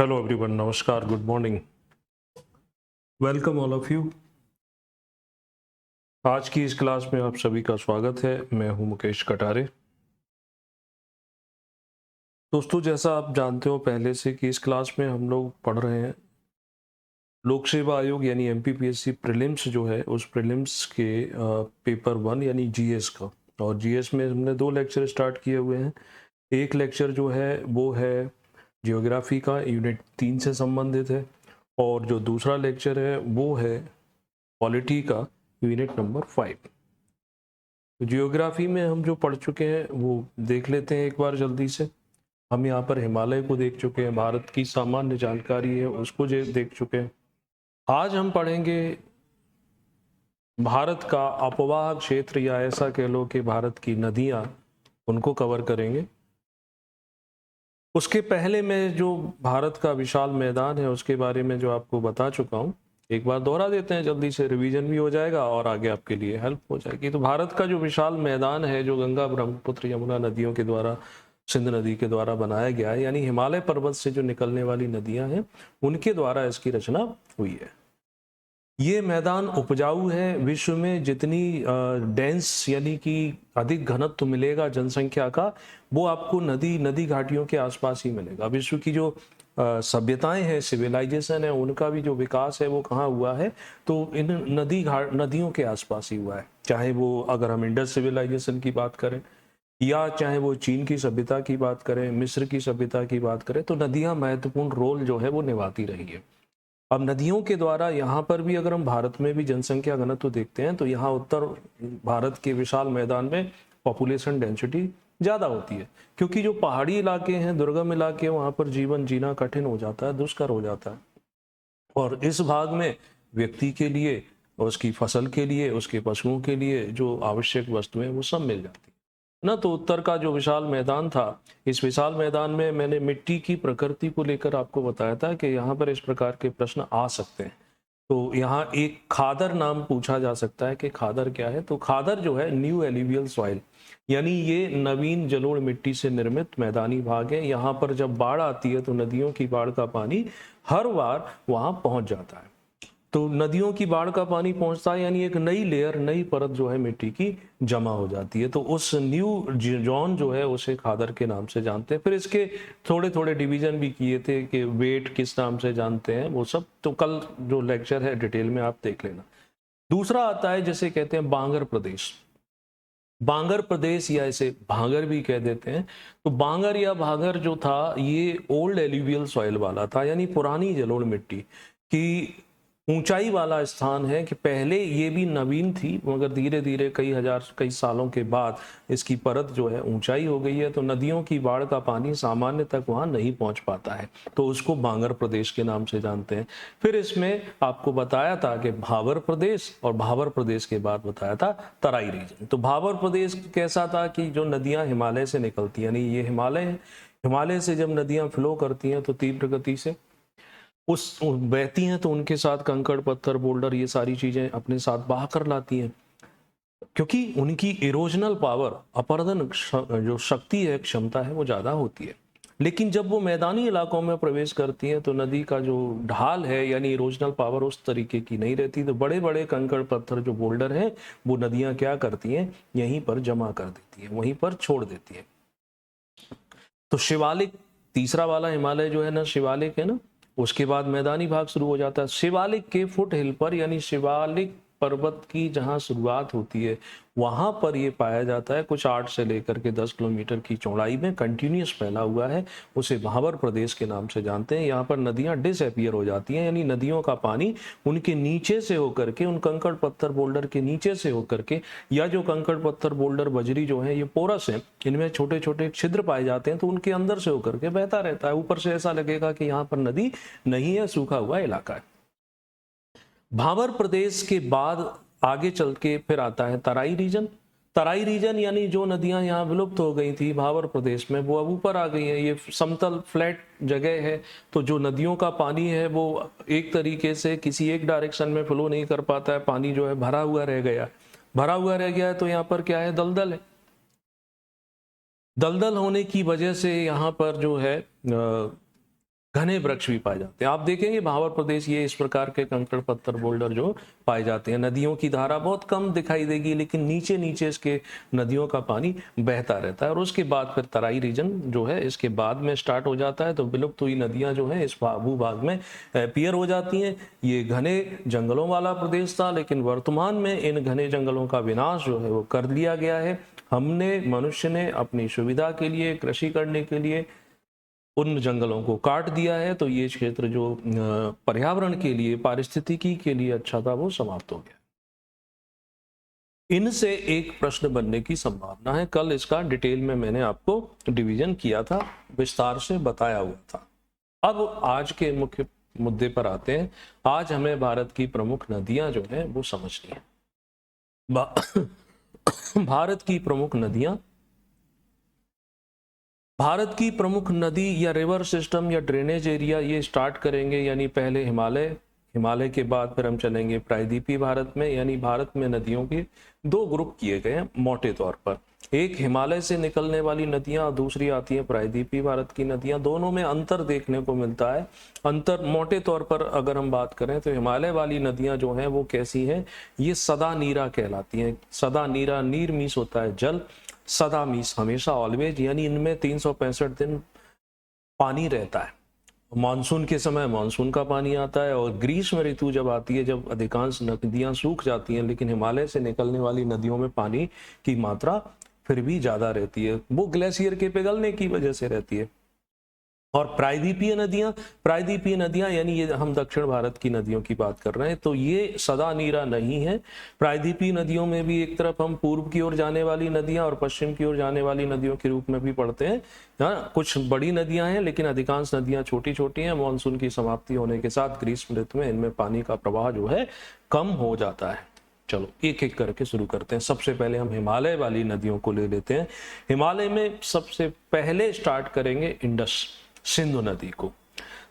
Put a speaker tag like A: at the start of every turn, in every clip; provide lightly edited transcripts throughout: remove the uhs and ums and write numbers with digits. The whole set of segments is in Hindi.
A: हेलो एवरीवन, नमस्कार, good morning, welcome all of you. आज की इस क्लास में आप सभी का स्वागत है। मैं हूं मुकेश कटारे। दोस्तों, जैसा आप जानते हो पहले से कि इस क्लास में हम लोग पढ़ रहे हैं लोक सेवा आयोग यानी एमपीपीएससी प्रीलिम्स जो है उस प्रीलिम्स के पेपर 1 यानी जीएस का। और जीएस में हमने 2 लेक्चर स्टार्ट किए हुए हैं। एक लेक्चर जो है वो है जियोग्राफी का, यूनिट 3 से संबंधित है, और जो दूसरा लेक्चर है वो है पॉलिटी का, यूनिट नंबर 5। जियोग्राफी में हम जो पढ़ चुके हैं वो देख लेते हैं एक बार जल्दी से। हम यहाँ पर हिमालय को देख चुके हैं, भारत की सामान्य जानकारी है उसको देख चुके हैं। आज हम पढ़ेंगे भारत का अपवाह क्षेत्र, या ऐसा कह लो कि भारत की नदियाँ, उनको कवर करेंगे। उसके पहले मैं जो भारत का विशाल मैदान है उसके बारे में जो आपको बता चुका हूँ, एक बार दोहरा देते हैं, जल्दी से रिवीजन भी हो जाएगा और आगे आपके लिए हेल्प हो जाएगी। तो भारत का जो विशाल मैदान है, जो गंगा, ब्रह्मपुत्र, यमुना नदियों के द्वारा, सिंध नदी के द्वारा बनाया गया है, यानी हिमालय पर्वत से जो निकलने वाली नदियां हैं उनके द्वारा इसकी रचना हुई है। ये मैदान उपजाऊ है। विश्व में जितनी डेंस यानी कि अधिक घनत्व मिलेगा जनसंख्या का, वो आपको नदी घाटियों के आसपास ही मिलेगा। विश्व की जो सभ्यताएं हैं, सिविलाइजेशन है, उनका भी जो विकास है वो कहाँ हुआ है, तो इन नदियों के आसपास ही हुआ है। चाहे वो, अगर हम इंडस सिविलाइजेशन की बात करें, या चाहे वो चीन की सभ्यता की बात करें, मिस्र की सभ्यता की बात करें, तो नदियां महत्वपूर्ण रोल जो है वो निभाती रही है। अब नदियों के द्वारा यहाँ पर भी, अगर हम भारत में भी जनसंख्या घनत्व देखते हैं, तो यहाँ उत्तर भारत के विशाल मैदान में पॉपुलेशन डेंसिटी ज़्यादा होती है, क्योंकि जो पहाड़ी इलाके हैं, दुर्गम इलाके, वहाँ पर जीवन जीना कठिन हो जाता है, दुष्कर हो जाता है। और इस भाग में व्यक्ति के लिए, उसकी फसल के लिए, उसके पशुओं के लिए जो आवश्यक वस्तुएं वो सब मिल जाती है ना। तो उत्तर का जो विशाल मैदान था, इस विशाल मैदान में मैंने मिट्टी की प्रकृति को लेकर आपको बताया था कि यहाँ पर इस प्रकार के प्रश्न आ सकते हैं। तो यहाँ एक खादर नाम पूछा जा सकता है कि खादर क्या है। तो खादर जो है न्यू एल्यूवियल सॉइल, यानी ये नवीन जलोढ़ मिट्टी से निर्मित मैदानी भाग है। यहाँ पर जब बाढ़ आती है तो नदियों की बाढ़ का पानी हर बार वहां पहुंच जाता है। तो नदियों की बाढ़ का पानी पहुंचता है, यानी एक नई लेयर, नई परत जो है मिट्टी की जमा हो जाती है। तो उस न्यू जोन जो है उसे खादर के नाम से जानते हैं। फिर इसके थोड़े थोड़े डिवीजन भी किए थे कि वेट किस नाम से जानते हैं, वो सब तो कल जो लेक्चर है डिटेल में आप देख लेना। दूसरा आता है जिसे कहते हैं बांगर प्रदेश। बांगर प्रदेश, या इसे भांगर भी कह देते हैं। तो बांगर या भांगर जो था, ये ओल्ड एल्यूवियल सॉइल वाला था, यानी पुरानी जलोढ़ मिट्टी की ऊंचाई वाला स्थान है। कि पहले ये भी नवीन थी, मगर धीरे धीरे कई सालों के बाद इसकी परत जो है ऊंचाई हो गई है, तो नदियों की बाढ़ का पानी सामान्य तक वहां नहीं पहुंच पाता है, तो उसको बांगर प्रदेश के नाम से जानते हैं। फिर इसमें आपको बताया था कि भाबर प्रदेश, और भाबर प्रदेश के बाद बताया था तराई रीजन। तो भाबर प्रदेश कैसा था कि जो नदियां हिमालय से निकलती हैं, यानी ये हिमालय है, हिमालय से जब नदियां फ्लो करती हैं तो तीव्र गति से उस बहती हैं, तो उनके साथ कंकड़, पत्थर, बोल्डर, ये सारी चीजें अपने साथ बहा कर लाती हैं, क्योंकि उनकी इरोजनल पावर, अपरदन जो शक्ति है, क्षमता है, वो ज्यादा होती है। लेकिन जब वो मैदानी इलाकों में प्रवेश करती है तो नदी का जो ढाल है, यानी इरोजनल पावर, उस तरीके की नहीं रहती। तो बड़े बड़े कंकड़, पत्थर, जो बोल्डर हैं, वो नदियां क्या करती हैं, यहीं पर जमा कर देती है, वहीं पर छोड़ देती है। तो शिवालिक, तीसरा वाला हिमालय जो है ना, शिवालिक है ना, उसके बाद मैदानी भाग शुरू हो जाता है। शिवालिक के फुट हिल पर, यानी शिवालिक पर्वत की जहां शुरुआत होती है, वहां पर ये पाया जाता है। कुछ 8 से लेकर के 10 किलोमीटर की चौड़ाई में कंटिन्यूस फैला हुआ है, उसे भाबर प्रदेश के नाम से जानते हैं। यहाँ पर नदियां डिसअपियर हो जाती हैं, यानी नदियों का पानी उनके नीचे से होकर के, उन कंकड़, पत्थर, बोल्डर के नीचे से होकर के, या जो कंकड़, पत्थर, बोल्डर, बजरी जो है, ये पोरस है, इनमें छोटे छोटे छिद्र पाए जाते हैं, तो उनके अंदर से होकर के बहता रहता है। ऊपर से ऐसा लगेगा कि यहाँ पर नदी नहीं है, सूखा हुआ इलाका है। भाबर प्रदेश के बाद आगे चल के फिर आता है तराई रीजन। तराई रीजन यानी जो नदियां यहाँ विलुप्त हो गई थी भाबर प्रदेश में, वो अब ऊपर आ गई हैं। ये समतल फ्लैट जगह है, तो जो नदियों का पानी है वो एक तरीके से किसी एक डायरेक्शन में फ्लो नहीं कर पाता है। पानी जो है भरा हुआ रह गया, भरा हुआ रह गया है, तो यहाँ पर क्या है, दलदल है। दलदल होने की वजह से यहाँ पर जो है घने वृक्ष भी पाए जाते हैं। आप देखेंगे भावर प्रदेश, ये इस प्रकार के कंकड़ पत्थर बोल्डर जो पाए जाते हैं। नदियों की धारा बहुत कम दिखाई देगी, लेकिन नीचे नीचे इसके नदियों का पानी बहता रहता है। और उसके बाद फिर तराई रीजन जो है इसके बाद में स्टार्ट हो जाता है, तो विलुप्त हुई नदियां जो है इस भूभाग में अपीयर हो जाती हैं। ये घने जंगलों वाला प्रदेश था, लेकिन वर्तमान में इन घने जंगलों का विनाश जो है वो कर लिया गया है। हमने, मनुष्य ने अपनी सुविधा के लिए, कृषि करने के लिए उन जंगलों को काट दिया है। तो ये क्षेत्र जो पर्यावरण के लिए, पारिस्थितिकी के लिए अच्छा था, वो समाप्त हो गया। इनसे एक प्रश्न बनने की संभावना है। कल इसका डिटेल में मैंने आपको डिवीजन किया था, विस्तार से बताया हुआ था। अब आज के मुख्य मुद्दे पर आते हैं। आज हमें भारत की प्रमुख नदियां जो है वो समझनी है। भारत की प्रमुख नदियां, भारत की प्रमुख नदी या रिवर सिस्टम या ड्रेनेज एरिया, ये स्टार्ट करेंगे यानी पहले हिमालय, हिमालय के बाद फिर हम चलेंगे प्रायद्वीपीय भारत में। यानी भारत में नदियों के दो ग्रुप किए गए हैं मोटे तौर पर। एक हिमालय से निकलने वाली नदियां और दूसरी आती है प्रायद्वीपीय भारत की नदियां। दोनों में अंतर देखने को मिलता है। अंतर मोटे तौर पर अगर हम बात करें तो हिमालय वाली नदियां जो हैं वो कैसी हैं, ये सदा नीरा कहलाती हैं। सदा नीरा, नीर मीस होता है जल, सदा मीस हमेशा, ऑलवेज, यानी इनमें 365 दिन पानी रहता है। मानसून के समय मानसून का पानी आता है, और ग्रीष्म ऋतु जब आती है, जब अधिकांश नदियां सूख जाती हैं, लेकिन हिमालय से निकलने वाली नदियों में पानी की मात्रा फिर भी ज्यादा रहती है। वो ग्लेशियर के पिघलने की वजह से रहती है। और प्रायद्वीपीय नदियां यानी ये हम दक्षिण भारत की नदियों की बात कर रहे हैं, तो ये सदा नीरा नहीं है। प्रायद्वीपीय नदियों में भी एक तरफ हम पूर्व की ओर जाने वाली नदियां और पश्चिम की ओर जाने वाली नदियों के रूप में भी पढ़ते हैं। हाँ, कुछ बड़ी नदियां हैं, लेकिन अधिकांश नदियां छोटी छोटी हैं। मानसून की समाप्ति होने के साथ ग्रीष्म ऋतु में इनमें पानी का प्रवाह जो है कम हो जाता है। चलो एक एक करके शुरू करते हैं। सबसे पहले हम हिमालय वाली नदियों को ले लेते हैं। हिमालय में सबसे पहले स्टार्ट करेंगे इंडस, सिंधु नदी को।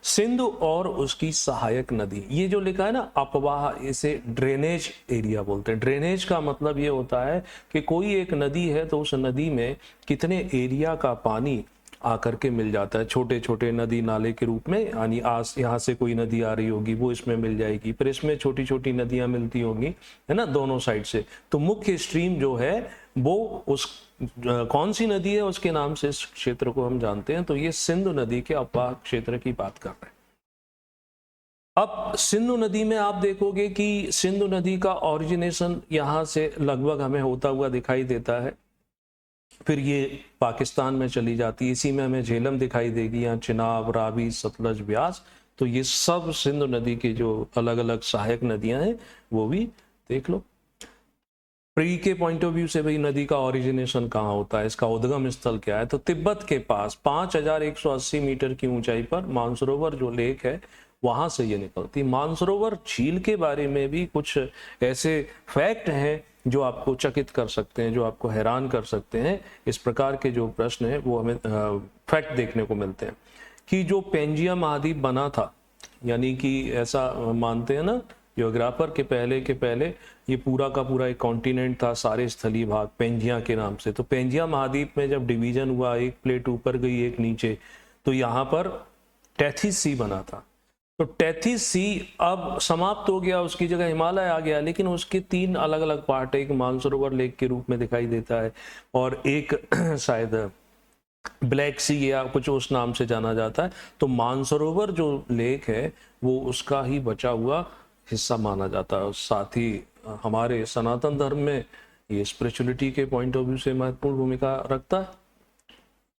A: सिंधु और उसकी सहायक नदी, ये जो लिखा है ना अपवाह, इसे ड्रेनेज एरिया बोलते हैं। ड्रेनेज का मतलब ये होता है कि कोई एक नदी है तो उस नदी में कितने एरिया का पानी आकर के मिल जाता है, छोटे छोटे नदी नाले के रूप में। यानी यहाँ से कोई नदी आ रही होगी वो इसमें मिल जाएगी, फिर इसमें छोटी छोटी नदियां मिलती होंगी, है ना, दोनों साइड से। तो मुख्य स्ट्रीम जो है वो उस कौन सी नदी है उसके नाम से इस क्षेत्र को हम जानते हैं। तो ये सिंधु नदी के अपवाह क्षेत्र की बात कर रहे हैं। अब सिंधु नदी में आप देखोगे कि सिंधु नदी का ओरिजिनेशन यहाँ से लगभग हमें होता हुआ दिखाई देता है, फिर ये पाकिस्तान में चली जाती है। इसी में हमें झेलम दिखाई देगी, यहाँ चिनाब, रावी, सतलज, ब्यास। तो ये सब सिंधु नदी की जो अलग अलग सहायक नदियां हैं वो भी देख लो। प्री के पॉइंट ऑफ व्यू से भाई नदी का ओरिजिनेशन कहाँ होता है, इसका उद्गम स्थल क्या है, तो तिब्बत के पास 5180 मीटर की ऊंचाई पर मानसरोवर जो लेक है वहां से ये निकलती। मानसरोवर झील के बारे में भी कुछ ऐसे फैक्ट हैं जो आपको चकित कर सकते हैं, जो आपको हैरान कर सकते हैं। इस प्रकार के जो प्रश्न है वो हमें फैक्ट देखने को मिलते हैं कि जो पेंजिया महाद्वीप बना था, यानी कि ऐसा मानते हैं ना जियोग्राफर के पहले ये पूरा का पूरा एक कॉन्टिनेंट था, सारे स्थलीय भाग पेंजिया के नाम से। तो पेंजिया महाद्वीप में जब डिवीजन हुआ, एक प्लेट ऊपर गई एक नीचे, तो यहाँ पर टेथिस सी बना था। तो टेथिस सी अब समाप्त हो गया, उसकी जगह हिमालय आ गया, लेकिन उसके 3 अलग अलग पार्ट है। एक मानसरोवर लेक के रूप में दिखाई देता है, और एक शायद ब्लैक सी या कुछ उस नाम से जाना जाता है। तो मानसरोवर जो लेक है वो उसका ही बचा हुआ हिस्सा माना जाता है। साथ ही हमारे सनातन धर्म में ये स्पिरिचुअलिटी के पॉइंट ऑफ व्यू से महत्वपूर्ण भूमिका रखता है।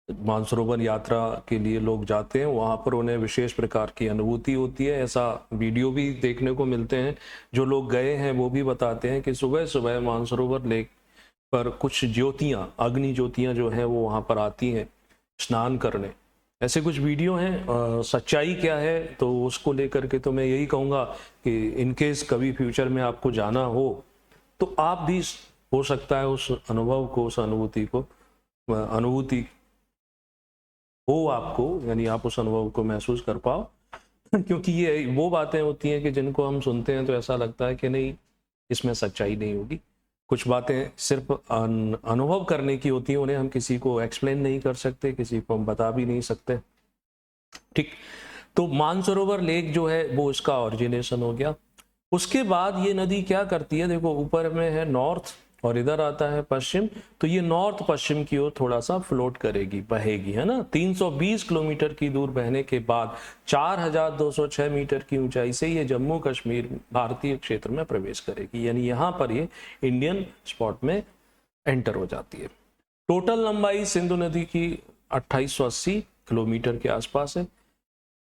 A: मानसरोवर यात्रा के लिए लोग जाते हैं, वहां पर उन्हें विशेष प्रकार की अनुभूति होती है। ऐसा वीडियो भी देखने को मिलते हैं, जो लोग गए हैं वो भी बताते हैं कि सुबह सुबह मानसरोवर लेक पर कुछ ज्योतियां, अग्नि ज्योतियां जो हैं वो वहां पर आती हैं स्नान करने। ऐसे कुछ वीडियो हैं। सच्चाई क्या है तो उसको लेकर के तो मैं यही कहूँगा कि इनकेस कभी फ्यूचर में आपको जाना हो तो आप भी हो सकता है उस अनुभव को, उस अनुभूति हो आपको, यानी आप उस अनुभव को महसूस कर पाओ। क्योंकि ये वो बातें होती हैं कि जिनको हम सुनते हैं तो ऐसा लगता है कि नहीं, इसमें सच्चाई नहीं होगी। कुछ बातें सिर्फ अनुभव करने की होती हैं, उन्हें हम किसी को एक्सप्लेन नहीं कर सकते, किसी को हम बता भी नहीं सकते। ठीक, तो मानसरोवर लेक जो है वो इसका ओरिजिनेशन हो गया। उसके बाद ये नदी क्या करती है, देखो ऊपर में है नॉर्थ और इधर आता है पश्चिम, तो ये नॉर्थ पश्चिम की ओर थोड़ा सा फ्लोट करेगी, बहेगी, है ना। 320 किलोमीटर की दूर बहने के बाद 4206 मीटर की ऊंचाई से ये जम्मू कश्मीर भारतीय क्षेत्र में प्रवेश करेगी, यानी यहाँ पर ये इंडियन स्पॉट में एंटर हो जाती है। टोटल लंबाई सिंधु नदी की 2880 किलोमीटर के आसपास है।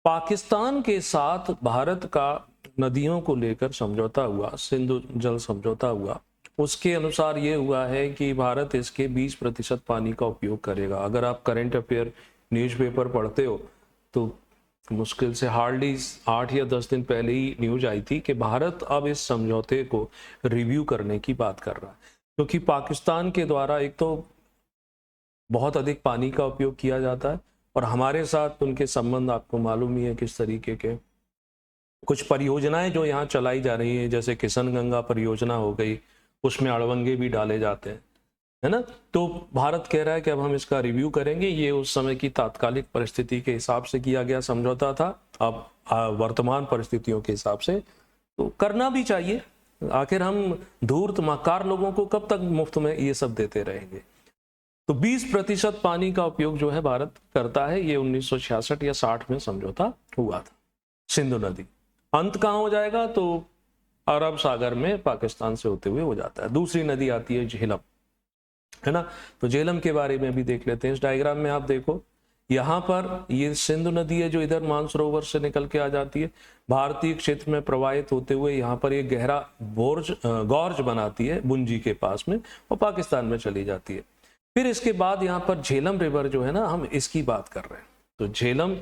A: पाकिस्तान के साथ भारत का नदियों को लेकर समझौता हुआ, सिंधु जल समझौता हुआ। उसके अनुसार ये हुआ है कि भारत इसके 20% पानी का उपयोग करेगा। अगर आप करंट अफेयर न्यूज़पेपर पढ़ते हो तो मुश्किल से हार्डली 8 या 10 दिन पहले ही न्यूज आई थी कि भारत अब इस समझौते को रिव्यू करने की बात कर रहा है, क्योंकि पाकिस्तान के द्वारा एक तो बहुत अधिक पानी का उपयोग किया जाता है और हमारे साथ उनके संबंध आपको मालूम ही है किस तरीके के। कुछ परियोजनाएं जो यहाँ चलाई जा रही हैं, जैसे किशन गंगा परियोजना हो गई, उसमें अड़वंगे भी डाले जाते हैं, है ना। तो भारत कह रहा है कि अब हम इसका रिव्यू करेंगे। ये उस समय की तात्कालिक परिस्थिति के हिसाब से किया गया समझौता था, अब वर्तमान परिस्थितियों के हिसाब से तो करना भी चाहिए। आखिर हम धूर्त मक्कार लोगों को कब तक मुफ्त में ये सब देते रहेंगे। तो 20% पानी का उपयोग जो है भारत करता है। ये 1966 या 60 में समझौता हुआ था। सिंधु नदी अंत कहाँ हो जाएगा, तो अरब सागर में पाकिस्तान से होते हुए हो जाता है। दूसरी नदी आती है झेलम, है ना। तो झेलम के बारे में भी देख लेते हैं। इस डायग्राम में आप देखो, यहाँ पर ये सिंधु नदी है जो इधर मानसरोवर से निकल के आ जाती है, भारतीय क्षेत्र में प्रवाहित होते हुए यहाँ पर ये गहरा गॉर्ज बनाती है बुंजी के पास में और पाकिस्तान में चली जाती है। फिर इसके बाद यहाँ पर झेलम रिवर जो है ना, हम इसकी बात कर रहे हैं। तो झेलम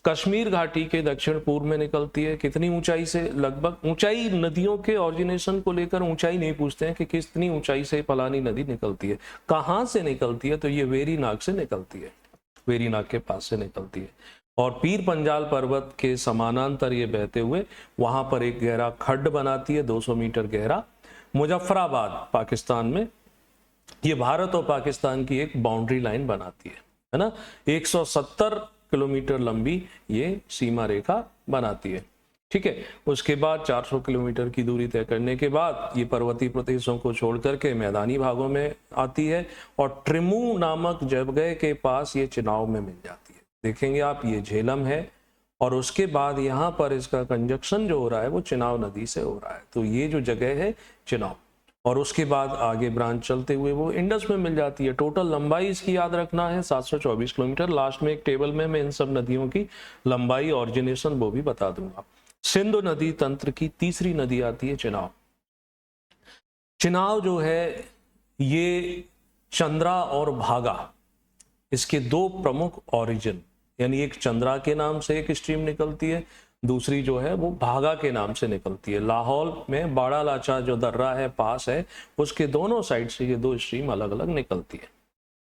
A: कश्मीर घाटी के दक्षिण पूर्व में निकलती है। कितनी ऊंचाई से, लगभग ऊंचाई नदियों के ऑरिजिनेशन को लेकर ऊंचाई नहीं पूछते हैं कि कितनी ऊंचाई से फलानी नदी निकलती है, कहाँ से निकलती है, तो ये वेरीनाग से निकलती है, वेरीनाग के पास से निकलती है और पीर पंजाल पर्वत के समानांतर ये बहते हुए वहां पर एक गहरा खड्ड बनाती है, 200 मीटर गहरा। मुजफ्फराबाद पाकिस्तान में ये भारत और पाकिस्तान की एक बाउंड्री लाइन बनाती है ना। 170 किलोमीटर लंबी ये सीमा रेखा बनाती है, ठीक है। उसके बाद 400 किलोमीटर की दूरी तय करने के बाद ये पर्वतीय प्रदेशों को छोड़ करके मैदानी भागों में आती है और ट्रिमू नामक जगह के पास ये चिनाव में मिल जाती है। देखेंगे आप, ये झेलम है और उसके बाद यहाँ पर इसका कंजक्शन जो हो रहा है वो चिनाव नदी से हो रहा है। तो ये जो जगह है चिनाव, और उसके बाद आगे ब्रांच चलते हुए वो इंडस में मिल जाती है। टोटल लंबाई इसकी याद रखना है 724 किलोमीटर। लास्ट में एक टेबल में मैं इन सब नदियों की लंबाई, ऑरिजिनेशन वो भी बता दूंगा। सिंधु नदी तंत्र की तीसरी नदी आती है चिनाव। चिनाव जो है ये चंद्रा और भागा, इसके दो प्रमुख ओरिजिन, यानी एक चंद्रा के नाम से एक स्ट्रीम निकलती है, दूसरी जो है वो भागा के नाम से निकलती है। लाहौल में बाड़ा लाचा जो दर्रा है पास है, उसके दोनों साइड से ये दो स्ट्रीम अलग अलग निकलती है,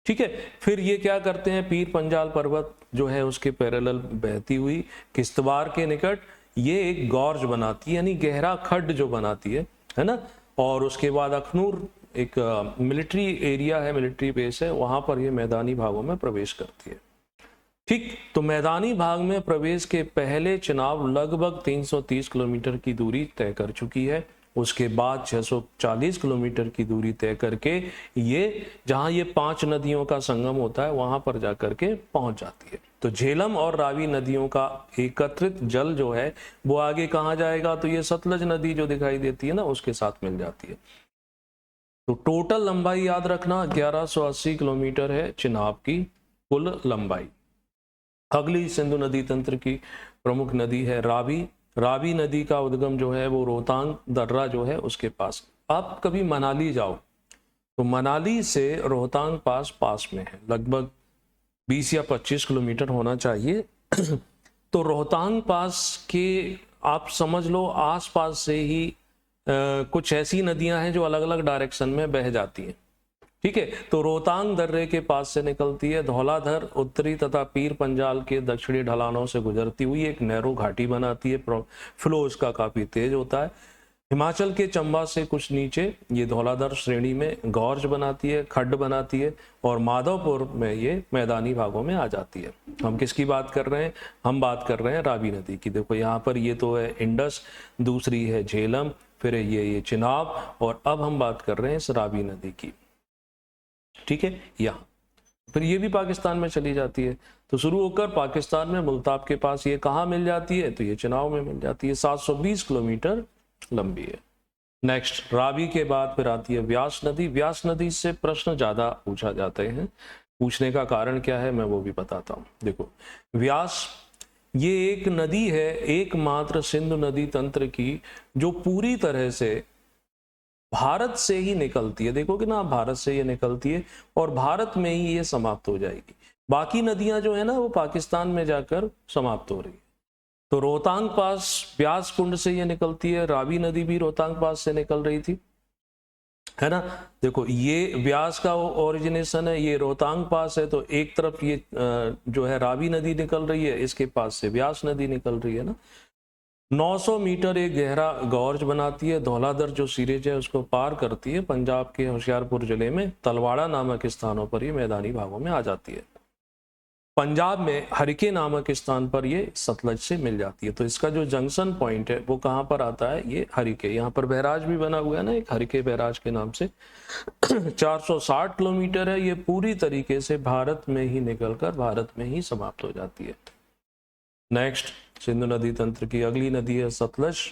A: ठीक है। फिर ये क्या करते हैं, पीर पंजाल पर्वत जो है उसके पैरेलल बहती हुई किश्तवाड़ के निकट ये एक गॉर्ज बनाती है, यानी गहरा खड्ड जो बनाती है ना। और उसके बाद अखनूर एक मिलिट्री एरिया है, मिलिट्री बेस है, वहां पर ये मैदानी भागों में प्रवेश करती है, ठीक। तो मैदानी भाग में प्रवेश के पहले चिनाव लगभग 330 किलोमीटर की दूरी तय कर चुकी है। उसके बाद 640 किलोमीटर की दूरी तय करके ये जहां ये 5 नदियों का संगम होता है वहां पर जाकर के पहुंच जाती है। तो झेलम और रावी नदियों का एकत्रित जल जो है वो आगे कहाँ जाएगा, तो ये सतलज नदी जो दिखाई देती है ना उसके साथ मिल जाती है। तो टोटल लंबाई याद रखना 1180 किलोमीटर है चिनाब की कुल लंबाई। अगली सिंधु नदी तंत्र की प्रमुख नदी है रावी। रावी नदी का उद्गम जो है वो रोहतांग दर्रा जो है उसके पास। आप कभी मनाली जाओ तो मनाली से रोहतांग पास में है, लगभग 20 या 25 किलोमीटर होना चाहिए। तो रोहतांग पास के आप समझ लो आसपास से ही कुछ ऐसी नदियां हैं जो अलग अलग डायरेक्शन में बह जाती हैं, ठीक है। तो रोहतांग दर्रे के पास से निकलती है, धौलाधर उत्तरी तथा पीर पंजाल के दक्षिणी ढलानों से गुजरती हुई एक नैरो घाटी बनाती है, फ्लो इसका काफी तेज होता है। हिमाचल के चंबा से कुछ नीचे ये धौलाधर श्रेणी में गौर्ज बनाती है, खड्ड बनाती है, और माधवपुर में ये मैदानी भागों में आ जाती है। हम किसकी बात कर रहे हैं? हम बात कर रहे हैं रावी नदी की। देखो यहाँ पर ये तो है इंडस, दूसरी है झेलम, फिर ये चिनाब, और अब हम बात कर रहे हैं इस रावी नदी की। ठीक है, यहाँ फिर ये भी पाकिस्तान में चली जाती है, तो शुरू होकर पाकिस्तान में मुल्तान के पास ये कहाँ मिल जाती है? तो ये चिनाब में मिल जाती है। 720 किलोमीटर लंबी है। नेक्स्ट, रावी के बाद फिर आती है व्यास नदी। व्यास नदी से प्रश्न ज्यादा पूछा जाते हैं, पूछने का कारण क्या है मैं वो भी बताता हूँ। देखो, व्यास ये एक नदी है, एकमात्र सिंधु नदी तंत्र की, जो पूरी तरह से भारत से ही निकलती है। देखोगे ना, भारत से ये निकलती है और भारत में ही ये समाप्त हो जाएगी। बाकी नदियां जो है ना वो पाकिस्तान में जाकर समाप्त हो रही है। तो रोहतांग पास व्यास कुंड से ये निकलती है, रावी नदी भी रोहतांग पास से निकल रही थी, है ना। देखो, ये व्यास का ओरिजिनेशन है, ये रोहतांग पास है, तो एक तरफ ये जो है रावी नदी निकल रही है, इसके पास से व्यास नदी निकल रही है ना। 900 मीटर एक गहरा गॉर्ज बनाती है, धौलाधर जो सीरीज है उसको पार करती है, पंजाब के होशियारपुर जिले में तलवाड़ा नामक स्थानों पर ये मैदानी भागों में आ जाती है। पंजाब में हरिके नामक स्थान पर ये सतलज से मिल जाती है। तो इसका जो जंक्शन पॉइंट है वो कहाँ पर आता है? ये हरिके। यहाँ पर बैराज भी बना हुआ है ना, एक हरिके बैराज के नाम से। 460 किलोमीटर है, ये पूरी तरीके से भारत में ही निकलकर भारत में ही समाप्त हो जाती है। नेक्स्ट, सिंधु नदी तंत्र की अगली नदी है सतलज।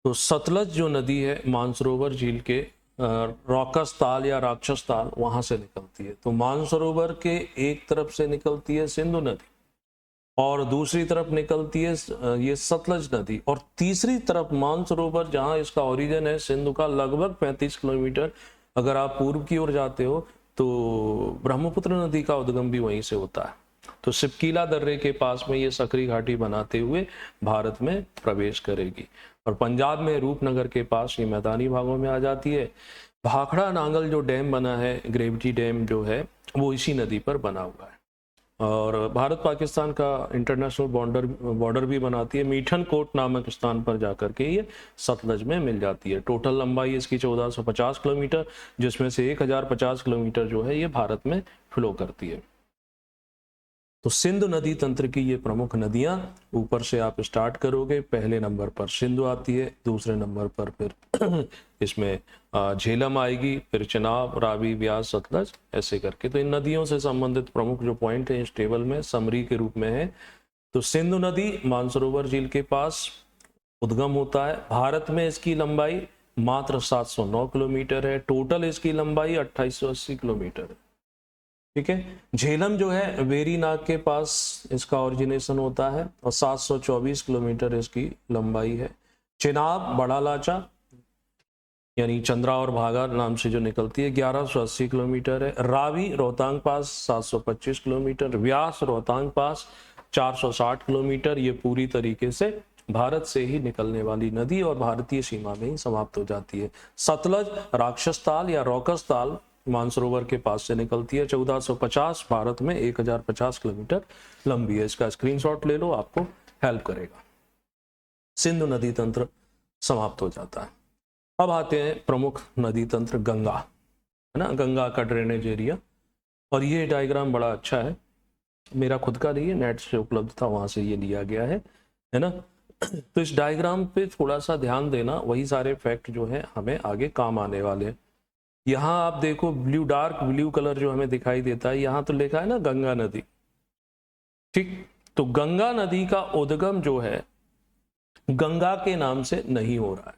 A: तो सतलज जो नदी है मानसरोवर झील के रॉकस ताल या राक्षस ताल वहां से निकलती है। तो मानसरोवर के एक तरफ से निकलती है सिंधु नदी और दूसरी तरफ निकलती है ये सतलज नदी, और तीसरी तरफ मानसरोवर जहां इसका ओरिजिन है सिंधु का, लगभग 35 किलोमीटर अगर आप पूर्व की ओर जाते हो तो ब्रह्मपुत्र नदी का उद्गम भी वहीं से होता है। तो सिपकीला दर्रे के पास में ये सकरी घाटी बनाते हुए भारत में प्रवेश करेगी, और पंजाब में रूपनगर के पास ये मैदानी भागों में आ जाती है। भाखड़ा नांगल जो डैम बना है, ग्रेविटी डैम जो है, वो इसी नदी पर बना हुआ है, और भारत पाकिस्तान का इंटरनेशनल बॉर्डर भी बनाती है। मीठन कोट नामक स्थान पर जाकर के ये सतलज में मिल जाती है। टोटल लंबाई इसकी 1450 किलोमीटर, जिसमें से 1050 किलोमीटर जो है ये भारत में फ्लो करती है। तो सिंधु नदी तंत्र की ये प्रमुख नदियां, ऊपर से आप स्टार्ट करोगे, पहले नंबर पर सिंधु आती है, दूसरे नंबर पर फिर इसमें झेलम आएगी, फिर चिनाब, रावी, व्यास, सतलज, ऐसे करके। तो इन नदियों से संबंधित प्रमुख जो पॉइंट है इस टेबल में समरी के रूप में है। तो सिंधु नदी मानसरोवर झील के पास उद्गम होता है। भारत में इसकी लंबाई मात्र 709 किलोमीटर है, टोटल इसकी लंबाई 2880 किलोमीटर है। ठीक है, झेलम जो है वेरीनाग के पास इसका ओरिजिनेशन होता है और 724 किलोमीटर इसकी लंबाई है। चिनाब बड़ा लाचा यानी चंद्रा और भागा नाम से जो निकलती है 1180 किलोमीटर है। रावी रोहतांग पास 725 किलोमीटर, व्यास रोहतांग पास 460 किलोमीटर। ये पूरी तरीके से भारत से ही निकलने वाली नदी और भारतीय सीमा में ही समाप्त हो जाती है। सतलज राक्षस ताल या रॉकस ताल मानसरोवर के पास से निकलती है, 1450, भारत में 1050 किलोमीटर लंबी है। इसका स्क्रीनशॉट ले लो, आपको हेल्प करेगा। सिंधु नदी तंत्र समाप्त हो जाता है। अब आते हैं प्रमुख नदी तंत्र गंगा, है ना, गंगा का ड्रेनेज एरिया। और ये डायग्राम बड़ा अच्छा है, मेरा खुद का नहीं है, नेट से उपलब्ध था, वहां से ये लिया गया है ना। तो इस डायग्राम पे थोड़ा सा ध्यान देना, वही सारे फैक्ट जो है हमें आगे काम आने वाले हैं। यहाँ आप देखो ब्लू, डार्क ब्लू कलर जो हमें दिखाई देता है, यहाँ तो लिखा है ना गंगा नदी। ठीक, तो गंगा नदी का उद्गम जो है गंगा के नाम से नहीं हो रहा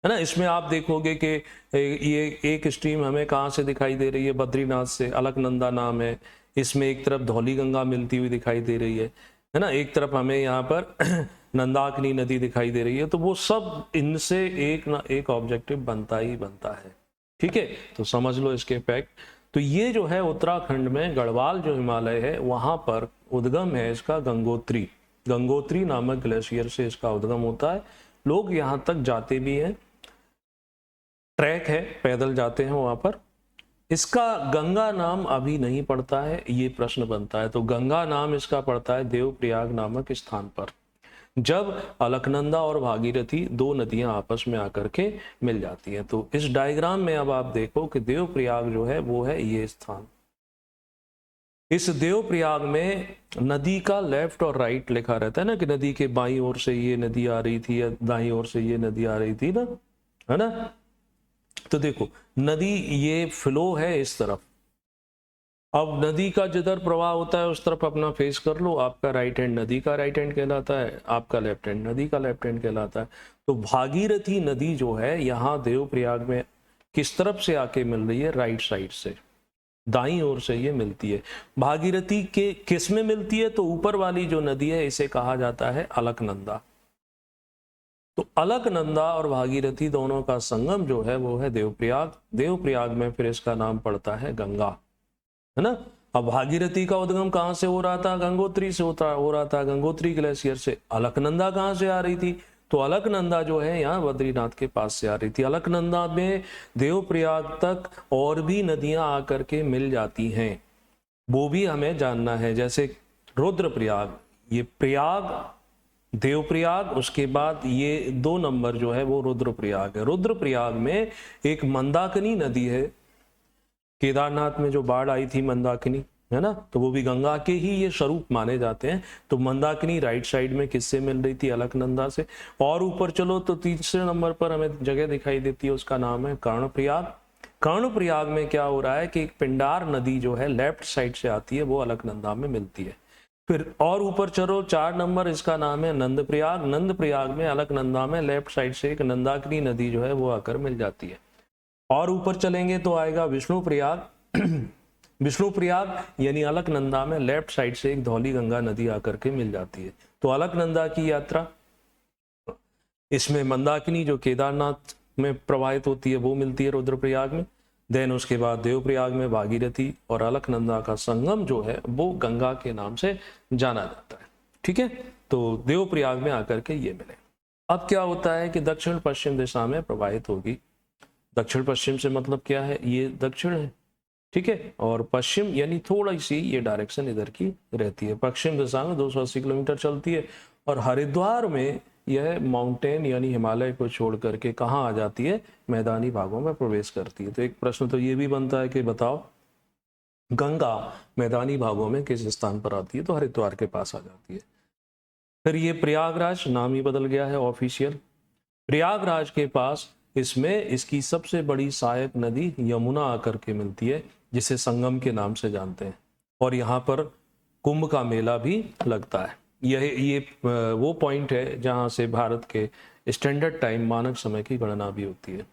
A: है ना। इसमें आप देखोगे कि ये एक स्ट्रीम हमें कहाँ से दिखाई दे रही है, बद्रीनाथ से, अलकनंदा नाम है। इसमें एक तरफ धौली गंगा मिलती हुई दिखाई दे रही है ना, एक तरफ हमें यहाँ पर नंदाकिनी नदी दिखाई दे रही है। तो वो सब इनसे एक ना एक ऑब्जेक्टिव बनता ही बनता है। ठीक है, तो समझ लो इसके फैक्ट। तो ये जो है उत्तराखंड में गढ़वाल जो हिमालय है वहां पर उद्गम है इसका गंगोत्री। गंगोत्री नामक ग्लेशियर से इसका उद्गम होता है। लोग यहां तक जाते भी हैं, ट्रैक है, पैदल जाते हैं वहां पर। इसका गंगा नाम अभी नहीं पड़ता है, ये प्रश्न बनता है। तो गंगा नाम इसका पड़ता है देवप्रयाग नामक स्थान पर। जब अलकनंदा और भागीरथी दो नदियां आपस में आकर के मिल जाती हैं। तो इस डायग्राम में अब आप देखो कि देवप्रयाग जो है वो है ये स्थान। इस देवप्रयाग में नदी का लेफ्ट और राइट लिखा रहता है ना, कि नदी के बाईं ओर से ये नदी आ रही थी या दाईं ओर से ये नदी आ रही थी ना, है ना। तो देखो नदी ये फ्लो है इस तरफ। अब नदी का जिधर प्रवाह होता है उस तरफ अपना फेस कर लो। आपका राइट हैंड नदी का राइट हैंड कहलाता है, आपका लेफ्ट हैंड नदी का लेफ्ट हैंड कहलाता है। तो भागीरथी नदी जो है यहाँ देवप्रयाग में किस तरफ से आके मिल रही है? राइट साइड से, दाईं ओर से ये मिलती है। भागीरथी के किस में मिलती है? तो ऊपर वाली जो नदी है इसे कहा जाता है अलकनंदा। तो अलकनंदा और भागीरथी दोनों का संगम जो है वो है देवप्रयाग। देवप्रयाग में फिर इसका नाम पड़ता है गंगा, है ना। अब भागीरथी का उद्गम कहां से हो रहा था? गंगोत्री से हो रहा था, गंगोत्री ग्लेशियर से। अलकनंदा कहां से आ रही थी? तो अलकनंदा जो है यहाँ बद्रीनाथ के पास से आ रही थी। अलकनंदा में देवप्रयाग तक और भी नदियां आकर के मिल जाती हैं, वो भी हमें जानना है। जैसे रुद्रप्रयाग, ये प्रयाग देवप्रयाग, उसके बाद ये 2 नंबर जो है वो रुद्रप्रयाग है। रुद्रप्रयाग में एक मंदाकिनी नदी है। केदारनाथ में जो बाढ़ आई थी मंदाकिनी, है ना, तो वो भी गंगा के ही ये स्वरूप माने जाते हैं। तो मंदाकिनी राइट साइड में किससे मिल रही थी? अलकनंदा से। और ऊपर चलो तो तीसरे नंबर पर हमें जगह दिखाई देती है, उसका नाम है कर्णप्रयाग। कर्णप्रयाग में क्या हो रहा है कि एक पिंडार नदी जो है लेफ्ट साइड से आती है, वो अलकनंदा में मिलती है। फिर और ऊपर चलो 4 नंबर, इसका नाम है नंदप्रयाग। नंदप्रयाग में अलकनंदा में लेफ्ट साइड से एक नंदाकिनी नदी जो है वो आकर मिल जाती है। और ऊपर चलेंगे तो आएगा विष्णुप्रयाग। विष्णुप्रयाग यानी अलकनंदा में लेफ्ट साइड से एक धौली गंगा नदी आकर के मिल जाती है। तो अलकनंदा की यात्रा, इसमें मंदाकिनी जो केदारनाथ में प्रवाहित होती है वो मिलती है रुद्रप्रयाग में। देन उसके बाद देवप्रयाग में भागीरथी और अलकनंदा का संगम जो है वो गंगा के नाम से जाना जाता है। ठीक है, तो देवप्रयाग में आकर के ये मिले। अब क्या होता है कि दक्षिण पश्चिम दिशा में प्रवाहित होगी। दक्षिण पश्चिम से मतलब क्या है? ये दक्षिण है, ठीक है, और पश्चिम यानी थोड़ी सी ये डायरेक्शन इधर की रहती है। पश्चिम दिशा में 280 किलोमीटर चलती है और हरिद्वार में यह माउंटेन यानी हिमालय को छोड़ करके कहाँ आ जाती है? मैदानी भागों में प्रवेश करती है। तो एक प्रश्न तो ये भी बनता है कि बताओ गंगा मैदानी भागों में किस स्थान पर आती है? तो हरिद्वार के पास आ जाती है। फिर ये प्रयागराज, नाम ही बदल गया है ऑफिशियल। प्रयागराज के पास इसमें इसकी सबसे बड़ी सहायक नदी यमुना आकर के मिलती है, जिसे संगम के नाम से जानते हैं। और यहाँ पर कुंभ का मेला भी लगता है। ये वो पॉइंट है जहाँ से भारत के स्टैंडर्ड टाइम, मानक समय की गणना भी होती है।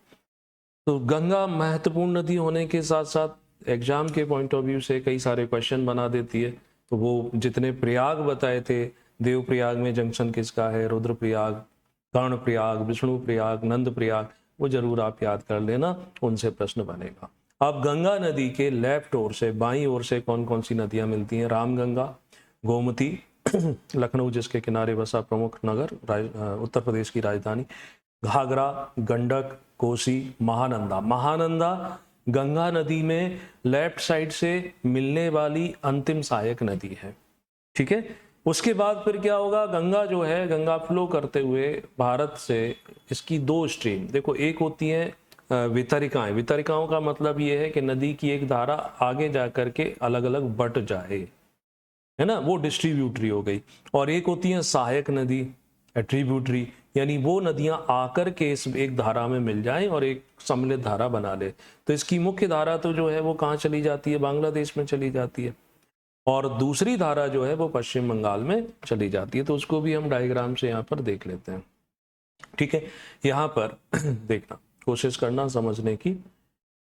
A: तो गंगा महत्वपूर्ण नदी होने के साथ साथ एग्जाम के पॉइंट ऑफ व्यू से कई सारे क्वेश्चन बना देती है। तो वो जितने प्रयाग बताए थे, देवप्रयाग में जंक्शन किसका है, रुद्रप्रयाग, कर्णप्रयाग, विष्णुप्रयाग, नंदप्रयाग, वो जरूर आप याद कर लेना, उनसे प्रश्न बनेगा। अब गंगा नदी के लेफ्ट ओर से, बाईं ओर से कौन कौन सी नदियां मिलती हैं? रामगंगा, गोमती, लखनऊ जिसके किनारे बसा प्रमुख नगर, उत्तर प्रदेश की राजधानी, घाघरा, गंडक, कोसी, महानंदा। महानंदा गंगा नदी में लेफ्ट साइड से मिलने वाली अंतिम सहायक नदी है। ठीक है, उसके बाद फिर क्या होगा? गंगा जो है, गंगा फ्लो करते हुए भारत से, इसकी 2 स्ट्रीम देखो, एक होती है वितरिकाएं। वितरिकाओं का मतलब ये है कि नदी की एक धारा आगे जाकर के अलग अलग बट जाए, है ना, वो डिस्ट्रीब्यूटरी हो गई। और एक होती है सहायक नदी, एट्रीब्यूटरी, यानी वो नदियां आकर के इस एक धारा में मिल जाएं और एक सम्मिलित धारा बना ले। तो इसकी मुख्य धारा तो जो है वो कहाँ चली जाती है? बांग्लादेश में चली जाती है। और दूसरी धारा जो है वो पश्चिम बंगाल में चली जाती है। तो उसको भी हम डायग्राम से यहाँ पर देख लेते हैं। ठीक है, यहाँ पर देखना, कोशिश करना समझने की।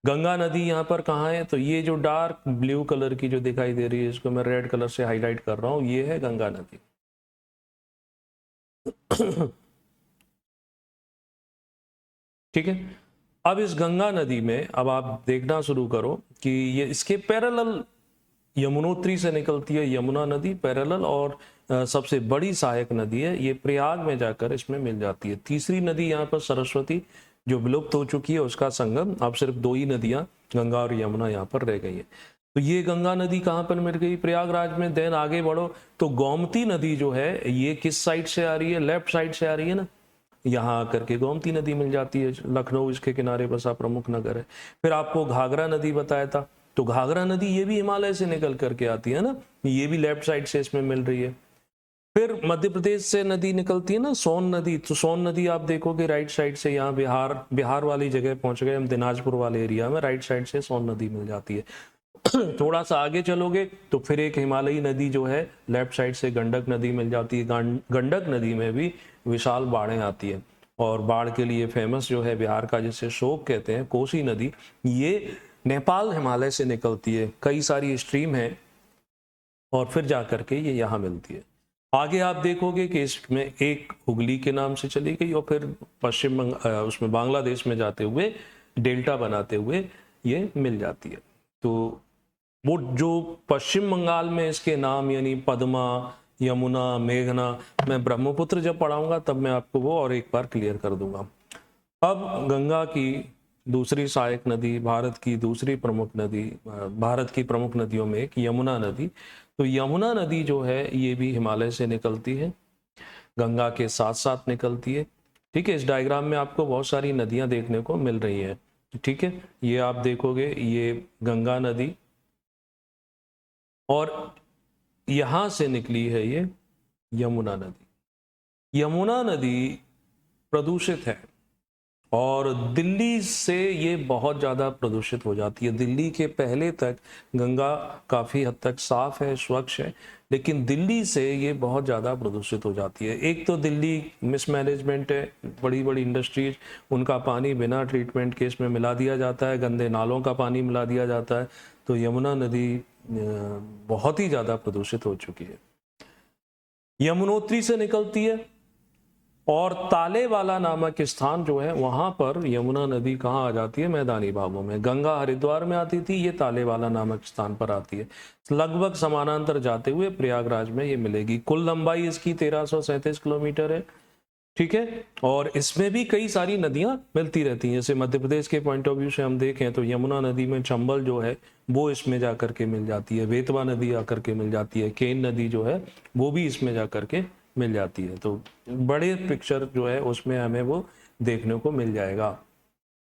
A: गंगा नदी यहाँ पर कहाँ है? तो ये जो डार्क ब्लू कलर की जो दिखाई दे रही है, इसको मैं रेड कलर से हाईलाइट कर रहा हूँ, ये है गंगा नदी। ठीक है, अब इस गंगा नदी में अब आप देखना शुरू करो कि ये इसके पैरेलल यमुनोत्री से निकलती है यमुना नदी पैरेलल, और सबसे बड़ी सहायक नदी है ये प्रयाग में जाकर इसमें मिल जाती है। तीसरी नदी यहाँ पर सरस्वती, जो विलुप्त हो चुकी है, उसका संगम। अब सिर्फ 2 ही नदियां, गंगा और यमुना, यहाँ पर रह गई है। तो ये गंगा नदी कहाँ पर मिल गई? प्रयागराज में। देन आगे बढ़ो तो गोमती नदी जो है ये किस साइड से आ रही है? लेफ्ट साइड से आ रही है ना, यहाँ आकर के गोमती नदी मिल जाती है। लखनऊ इसके किनारे बसा प्रमुख नगर है। फिर आपको घाघरा नदी बताया था, तो घाघरा नदी ये भी हिमालय से निकल करके आती है ना, ये भी लेफ्ट साइड से इसमें मिल रही है। फिर मध्य प्रदेश से नदी निकलती है ना, सोन नदी, तो सोन नदी आप देखोगे राइट साइड से, यहाँ बिहार वाली जगह पहुंच गए हम, दिनाजपुर वाले एरिया में, राइट साइड से सोन नदी मिल जाती है। थोड़ा सा आगे चलोगे तो फिर एक हिमालयी नदी जो है लेफ्ट साइड से गंडक नदी मिल जाती है। गंडक नदी में भी विशाल बाढ़ें आती है, और बाढ़ के लिए फेमस जो है बिहार का, जिसे शोक कहते हैं, कोसी नदी, ये नेपाल हिमालय से निकलती है। कई सारी स्ट्रीम है और फिर जा करके ये यहाँ मिलती है। आगे आप देखोगे कि इसमें एक हुगली के नाम से चली गई और फिर उसमें बांग्लादेश में जाते हुए डेल्टा बनाते हुए ये मिल जाती है। तो वो जो पश्चिम बंगाल में इसके नाम यानी पद्मा, यमुना, मेघना, मैं ब्रह्मपुत्र जब पढ़ाऊंगा तब मैं आपको वो और एक बार क्लियर कर दूंगा। अब गंगा की दूसरी सहायक नदी, भारत की दूसरी प्रमुख नदी, भारत की प्रमुख नदियों में एक यमुना नदी। तो यमुना नदी जो है ये भी हिमालय से निकलती है, गंगा के साथ साथ निकलती है। ठीक है, इस डायग्राम में आपको बहुत सारी नदियां देखने को मिल रही हैं। ठीक है, ये आप देखोगे ये गंगा नदी, और यहां से निकली है ये यमुना नदी। यमुना नदी प्रदूषित है और दिल्ली से ये बहुत ज़्यादा प्रदूषित हो जाती है। दिल्ली के पहले तक गंगा काफ़ी हद तक साफ है, स्वच्छ है, लेकिन दिल्ली से ये बहुत ज़्यादा प्रदूषित हो जाती है। एक तो दिल्ली मिसमैनेजमेंट है, बड़ी बड़ी इंडस्ट्रीज, उनका पानी बिना ट्रीटमेंट के इसमें मिला दिया जाता है, गंदे नालों का पानी मिला दिया जाता है। तो यमुना नदी बहुत ही ज़्यादा प्रदूषित हो चुकी है। यमुनोत्री से निकलती है, और तालेवाला नामक स्थान जो है वहां पर यमुना नदी कहाँ आ जाती है? मैदानी भागों में। गंगा हरिद्वार में आती थी, ये तालेवाला नामक स्थान पर आती है। लगभग समानांतर जाते हुए प्रयागराज में ये मिलेगी। कुल लंबाई इसकी 1337 किलोमीटर है। ठीक है, और इसमें भी कई सारी नदियां मिलती रहती हैं। जैसे मध्य प्रदेश के पॉइंट ऑफ व्यू से हम देखें तो यमुना नदी में चंबल जो है वो इसमें जा करके मिल जाती है, बेतवा नदी आकर के मिल जाती है, केन नदी जो है वो भी इसमें जा करके मिल जाती है। तो बड़े पिक्चर जो है उसमें हमें वो देखने को मिल जाएगा।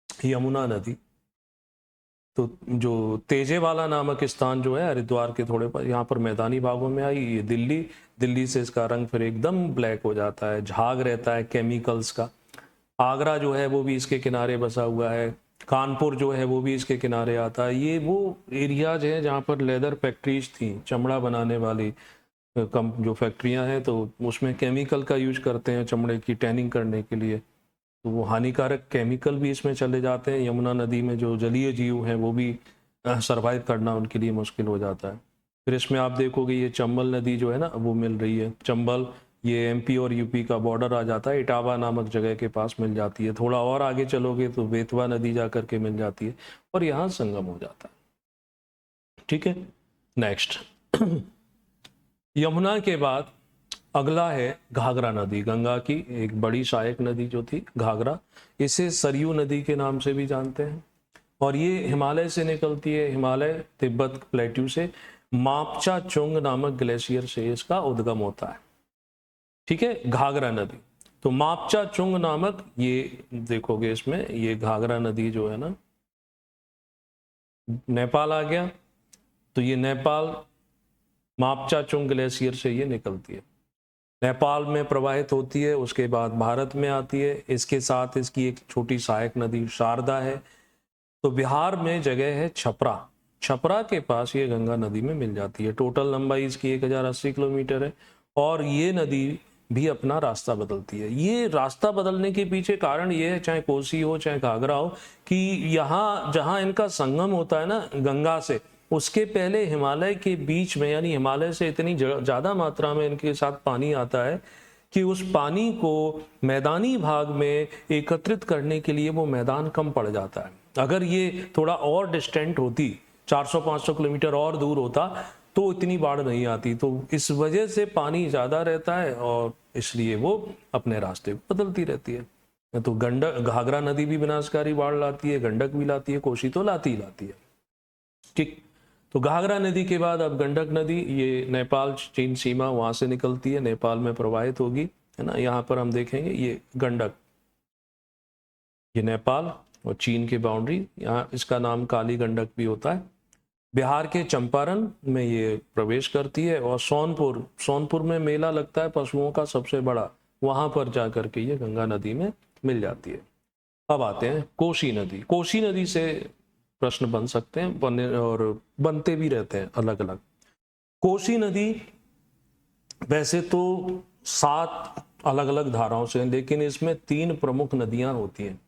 A: यमुना नदी, तो जो तेजेवाला नामक स्थान जो है हरिद्वार के थोड़े पर, यहाँ पर मैदानी भागों में आई। ये दिल्ली से इसका रंग फिर एकदम ब्लैक हो जाता है, झाग रहता है केमिकल्स का। आगरा जो है वो भी इसके किनारे बसा हुआ है, कानपुर जो है वो भी इसके किनारे आता है। ये वो एरियाज हैं जहाँ पर लेदर फैक्ट्रीज थी, चमड़ा बनाने वाली कम जो फैक्ट्रियां हैं, तो उसमें केमिकल का यूज करते हैं चमड़े की टैनिंग करने के लिए। तो वो हानिकारक केमिकल भी इसमें चले जाते हैं। यमुना नदी में जो जलीय जीव हैं वो भी सरवाइव करना उनके लिए मुश्किल हो जाता है। फिर इसमें आप देखोगे ये चंबल नदी जो है ना वो मिल रही है। चंबल ये एमपी और यूपी का बॉर्डर आ जाता है, इटावा नामक जगह के पास मिल जाती है। थोड़ा और आगे चलोगे तो बेतवा नदी जा करके मिल जाती है और यहाँ संगम हो जाता है। ठीक है, नेक्स्ट यमुना के बाद अगला है घाघरा नदी। गंगा की एक बड़ी सहायक नदी जो थी घाघरा, इसे सरयू नदी के नाम से भी जानते हैं, और ये हिमालय से निकलती है। हिमालय तिब्बत प्लेट्यू से मापचा चुंग नामक ग्लेशियर से इसका उद्गम होता है। ठीक है, घाघरा नदी, तो मापचा चुंग नामक, ये देखोगे इसमें ये घाघरा नदी जो है ना, नेपाल आ गया, तो ये नेपाल मापचा चुंग ग्लेशियर से ये निकलती है, नेपाल में प्रवाहित होती है, उसके बाद भारत में आती है। इसके साथ इसकी एक छोटी सहायक नदी शारदा है। तो बिहार में जगह है छपरा, छपरा के पास ये गंगा नदी में मिल जाती है। टोटल लंबाई इसकी 1080 किलोमीटर है, और ये नदी भी अपना रास्ता बदलती है। ये रास्ता बदलने के पीछे कारण ये है, चाहे कोसी हो चाहे घाघरा हो, कि यहाँ जहाँ इनका संगम होता है ना गंगा से, उसके पहले हिमालय के बीच में, यानी हिमालय से इतनी ज़्यादा मात्रा में इनके साथ पानी आता है कि उस पानी को मैदानी भाग में एकत्रित करने के लिए वो मैदान कम पड़ जाता है। अगर ये थोड़ा और डिस्टेंट होती, 400-500 किलोमीटर और दूर होता, तो इतनी बाढ़ नहीं आती। तो इस वजह से पानी ज़्यादा रहता है और इसलिए वो अपने रास्ते बदलती रहती है। तो गंडक, घाघरा नदी भी विनाशकारी बाढ़ लाती है, गंडक भी लाती है, कोसी तो लाती ही लाती है। ठीक, तो घाघरा नदी के बाद अब गंडक नदी, ये नेपाल चीन सीमा वहां से निकलती है, नेपाल में प्रवाहित होगी, है ना। यहाँ पर हम देखेंगे ये गंडक, ये नेपाल और चीन की बाउंड्री, यहाँ इसका नाम काली गंडक भी होता है। बिहार के चंपारण में ये प्रवेश करती है और सोनपुर में मेला लगता है पशुओं का सबसे बड़ा, वहां पर जाकर के ये गंगा नदी में मिल जाती है। अब आते हैं कोसी नदी। कोसी नदी से प्रश्न बन सकते हैं, और बनते भी रहते हैं अलग अलग। कोसी नदी वैसे तो 7 अलग अलग धाराओं से, लेकिन इसमें 3 प्रमुख नदियां होती हैं।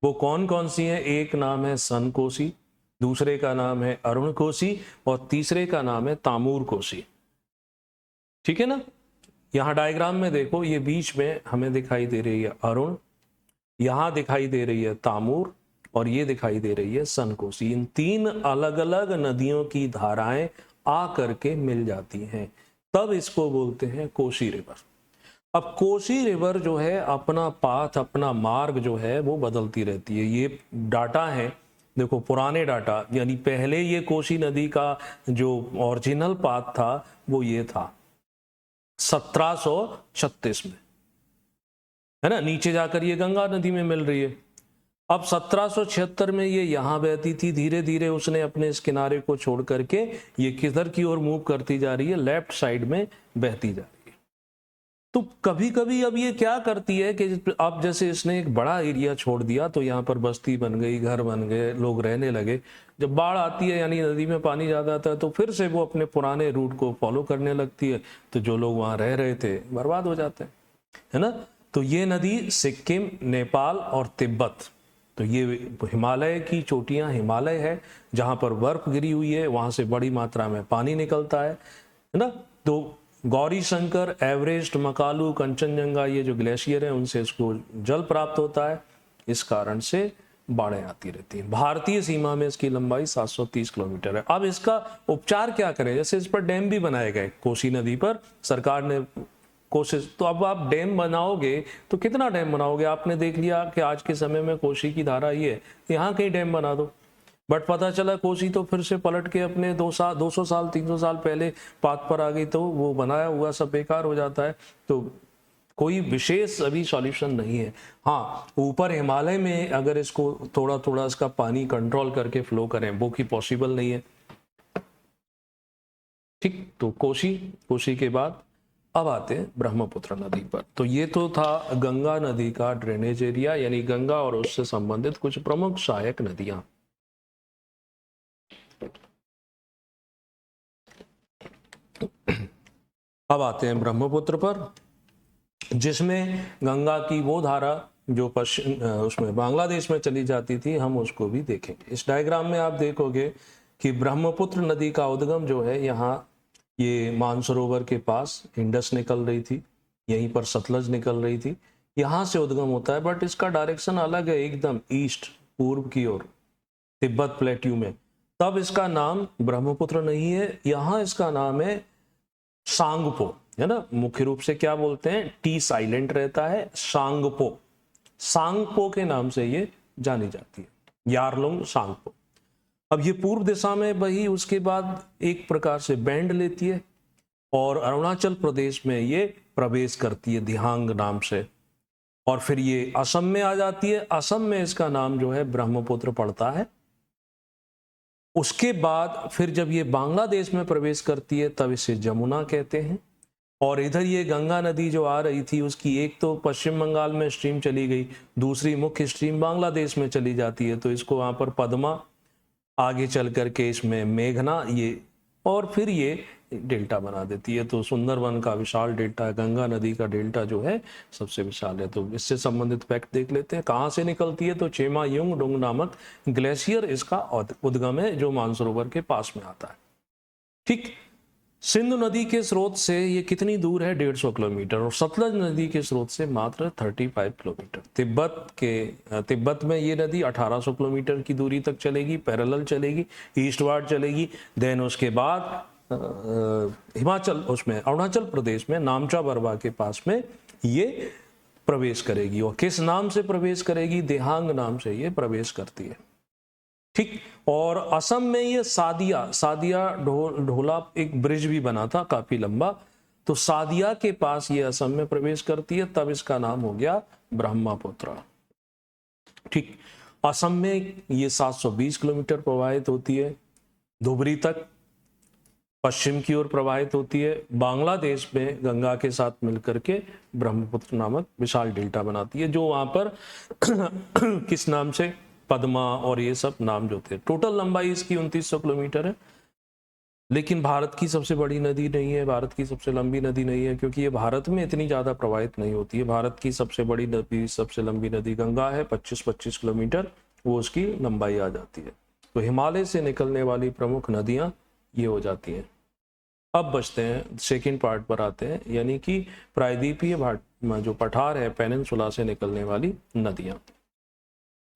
A: वो कौन कौन सी हैं? एक नाम है सन कोसी, दूसरे का नाम है अरुण कोसी और तीसरे का नाम है तामूर कोसी। ठीक है ना। यहाँ डायग्राम में देखो, ये बीच में हमें दिखाई दे रही है अरुण, यहाँ दिखाई दे रही है तामूर और ये दिखाई दे रही है सन कोसी। इन 3 अलग अलग नदियों की धाराएं आ करके मिल जाती हैं, तब इसको बोलते हैं कोसी रिवर। अब कोसी रिवर जो है अपना पाथ, अपना मार्ग जो है वो बदलती रहती है। ये डाटा है, देखो पुराने डाटा, यानी पहले ये कोसी नदी का जो ओरिजिनल पाथ था वो ये था 1736 में, है ना। नीचे जाकर ये गंगा नदी में मिल रही है। अब 1776 में ये यहाँ बहती थी, धीरे धीरे उसने अपने इस किनारे को छोड़ करके ये किधर की ओर मूव करती जा रही है, लेफ्ट साइड में बहती जा रही है। तो कभी कभी अब ये क्या करती है कि अब जैसे इसने एक बड़ा एरिया छोड़ दिया तो यहाँ पर बस्ती बन गई, घर बन गए, लोग रहने लगे। जब बाढ़ आती है यानी नदी में पानी ज्यादा आता है तो फिर से वो अपने पुराने रूट को फॉलो करने लगती है, तो जो लोग वहां रह रहे थे बर्बाद हो जाते हैं, है ना। तो ये नदी सिक्किम, नेपाल और तिब्बत, तो ये हिमालय की चोटियां, हिमालय है जहां पर बर्फ गिरी हुई है, वहां से बड़ी मात्रा में पानी निकलता है ना। तो गौरी शंकर, एवरेस्ट, मकालू, कंचनजंगा, ये जो ग्लेशियर है उनसे इसको जल प्राप्त होता है, इस कारण से बाढ़ें आती रहती हैं। भारतीय सीमा में इसकी लंबाई 730 किलोमीटर है। अब इसका उपचार क्या करें? जैसे इस पर डैम भी बनाए गए, कोसी नदी पर सरकार ने कोशिश, तो अब आप डैम बनाओगे तो कितना डैम बनाओगे? आपने देख लिया कि आज के समय में कोसी की धारा ये है, यहाँ कहीं डैम बना दो, बट पता चला कोसी तो फिर से पलट के अपने 200 साल 300 साल पहले पाथ पर आ गई, तो वो बनाया हुआ सब बेकार हो जाता है। तो कोई विशेष अभी सॉल्यूशन नहीं है। हाँ, ऊपर हिमालय में अगर इसको थोड़ा थोड़ा इसका पानी कंट्रोल करके फ्लो करें, वो की पॉसिबल नहीं है। ठीक, तो कोसी के बाद अब आते हैं ब्रह्मपुत्र नदी पर। तो ये तो था गंगा नदी का ड्रेनेज एरिया, यानी गंगा और उससे संबंधित कुछ प्रमुख सहायक नदियां। अब आते हैं ब्रह्मपुत्र पर, जिसमें गंगा की वो धारा जो पश्चिम उसमें बांग्लादेश में चली जाती थी, हम उसको भी देखेंगे। इस डायग्राम में आप देखोगे कि ब्रह्मपुत्र नदी का उद्गम जो है यहाँ ये मानसरोवर के पास इंडस निकल रही थी, यहीं पर सतलज निकल रही थी, यहाँ से उद्गम होता है, बट इसका डायरेक्शन अलग है एकदम, ईस्ट, पूर्व की ओर, तिब्बत प्लेट्यू में। तब इसका नाम ब्रह्मपुत्र नहीं है, यहाँ इसका नाम है सांगपो, है ना। मुख्य रूप से क्या बोलते हैं, टी साइलेंट रहता है, सांगपो, सांगपो के नाम से ये जानी जाती है, यारलुंग सांगपो। अब ये पूर्व दिशा में बही, उसके बाद एक प्रकार से बैंड लेती है और अरुणाचल प्रदेश में ये प्रवेश करती है दिहांग नाम से, और फिर ये असम में आ जाती है। असम में इसका नाम जो है ब्रह्मपुत्र पड़ता है। उसके बाद फिर जब ये बांग्लादेश में प्रवेश करती है तब इसे जमुना कहते हैं। और इधर ये गंगा नदी जो आ रही थी उसकी एक तो पश्चिम बंगाल में स्ट्रीम चली गई, दूसरी मुख्य स्ट्रीम बांग्लादेश में चली जाती है, तो इसको वहां पर पद्मा, आगे चल करके इसमें मेघना, ये, और फिर ये डेल्टा बना देती है। तो सुंदरवन का विशाल डेल्टा, गंगा नदी का डेल्टा जो है सबसे विशाल है। तो इससे संबंधित फैक्ट देख लेते हैं। कहाँ से निकलती है? तो चेमा युंग डोंग नामक ग्लेशियर इसका उद्गम है जो मानसरोवर के पास में आता है। ठीक, सिंधु नदी के स्रोत से ये कितनी दूर है? 150 किलोमीटर, और सतलज नदी के स्रोत से मात्र 35 किलोमीटर। तिब्बत में ये नदी 1800 किलोमीटर की दूरी तक चलेगी, पैरेलल चलेगी, ईस्टवार्ड चलेगी। देन उसके बाद हिमाचल, उसमें अरुणाचल प्रदेश में नामचा बरवा के पास में ये प्रवेश करेगी। और किस नाम से प्रवेश करेगी? देहांग नाम से ये प्रवेश करती है। ठीक। और असम में ये सादिया ढोला एक ब्रिज भी बना था काफी लंबा, तो सादिया के पास ये असम में प्रवेश करती है, तब इसका नाम हो गया ब्रह्मपुत्र। ठीक। असम में ये 720 किलोमीटर प्रवाहित होती है धुबरी तक, पश्चिम की ओर प्रवाहित होती है, बांग्लादेश में गंगा के साथ मिलकर के ब्रह्मपुत्र नामक विशाल डेल्टा बनाती है, जो वहां पर किस नाम से, पद्मा और ये सब नाम जो थे। टोटल लंबाई इसकी 2900 किलोमीटर है, लेकिन भारत की सबसे बड़ी नदी नहीं है, भारत की सबसे लंबी नदी नहीं है, क्योंकि ये भारत में इतनी ज्यादा प्रवाहित नहीं होती है। भारत की सबसे बड़ी नदी, सबसे लंबी नदी गंगा है, 25-25 किलोमीटर वो उसकी लंबाई आ जाती है। तो हिमालय से निकलने वाली प्रमुख नदियां ये हो जाती हैं। अब बचते हैं, सेकेंड पार्ट पर आते हैं, यानी कि प्रायद्वीपीय जो पठार है, पेनिनसुला से निकलने वाली नदियां।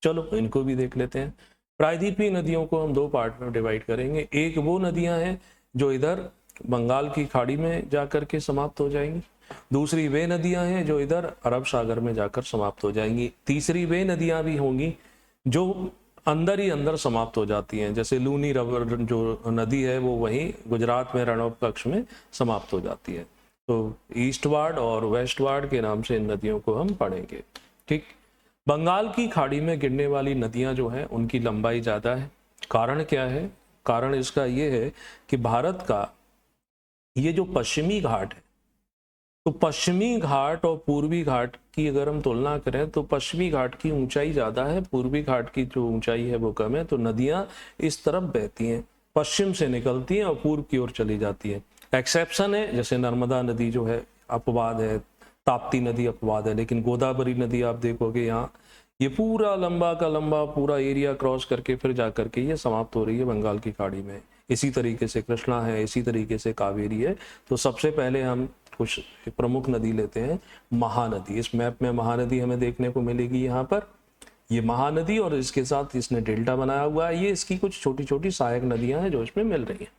A: चलो इनको भी देख लेते हैं। प्रायद्वीपीय नदियों को हम दो पार्ट में डिवाइड करेंगे। एक वो नदियां हैं जो इधर बंगाल की खाड़ी में जाकर के समाप्त हो जाएंगी, दूसरी वे नदियां हैं जो इधर अरब सागर में जाकर समाप्त हो जाएंगी, तीसरी वे नदियां भी होंगी जो अंदर ही अंदर समाप्त हो जाती हैं, जैसे लूनी रबर जो नदी है वो वहीं गुजरात में रणोत्कच में समाप्त हो जाती है। तो ईस्टवार्ड और वेस्टवार्ड के नाम से इन नदियों को हम पढ़ेंगे। ठीक। बंगाल की खाड़ी में गिरने वाली नदियां जो हैं उनकी लंबाई ज़्यादा है। कारण क्या है? कारण इसका ये है कि भारत का ये जो पश्चिमी घाट है, तो पश्चिमी घाट और पूर्वी घाट की अगर हम तुलना करें तो पश्चिमी घाट की ऊंचाई ज़्यादा है, पूर्वी घाट की जो ऊंचाई है वो कम है। तो नदियां इस तरफ बहती हैं, पश्चिम से निकलती हैं और पूर्व की ओर चली जाती हैं। एक्सेप्शन है, जैसे नर्मदा नदी जो है अपवाद है, ताप्ती नदी अपवाद है, लेकिन गोदावरी नदी आप देखोगे यहाँ ये पूरा लंबा का लंबा पूरा एरिया क्रॉस करके फिर जा करके ये समाप्त हो रही है बंगाल की खाड़ी में। इसी तरीके से कृष्णा है, इसी तरीके से कावेरी है। तो सबसे पहले हम कुछ प्रमुख नदी लेते हैं, महानदी। इस मैप में महानदी हमें देखने को मिलेगी यहाँ पर, ये महानदी, और इसके साथ इसने डेल्टा बनाया हुआ है। ये इसकी कुछ छोटी छोटी सहायक नदियां हैं जो इसमें मिल रही हैं।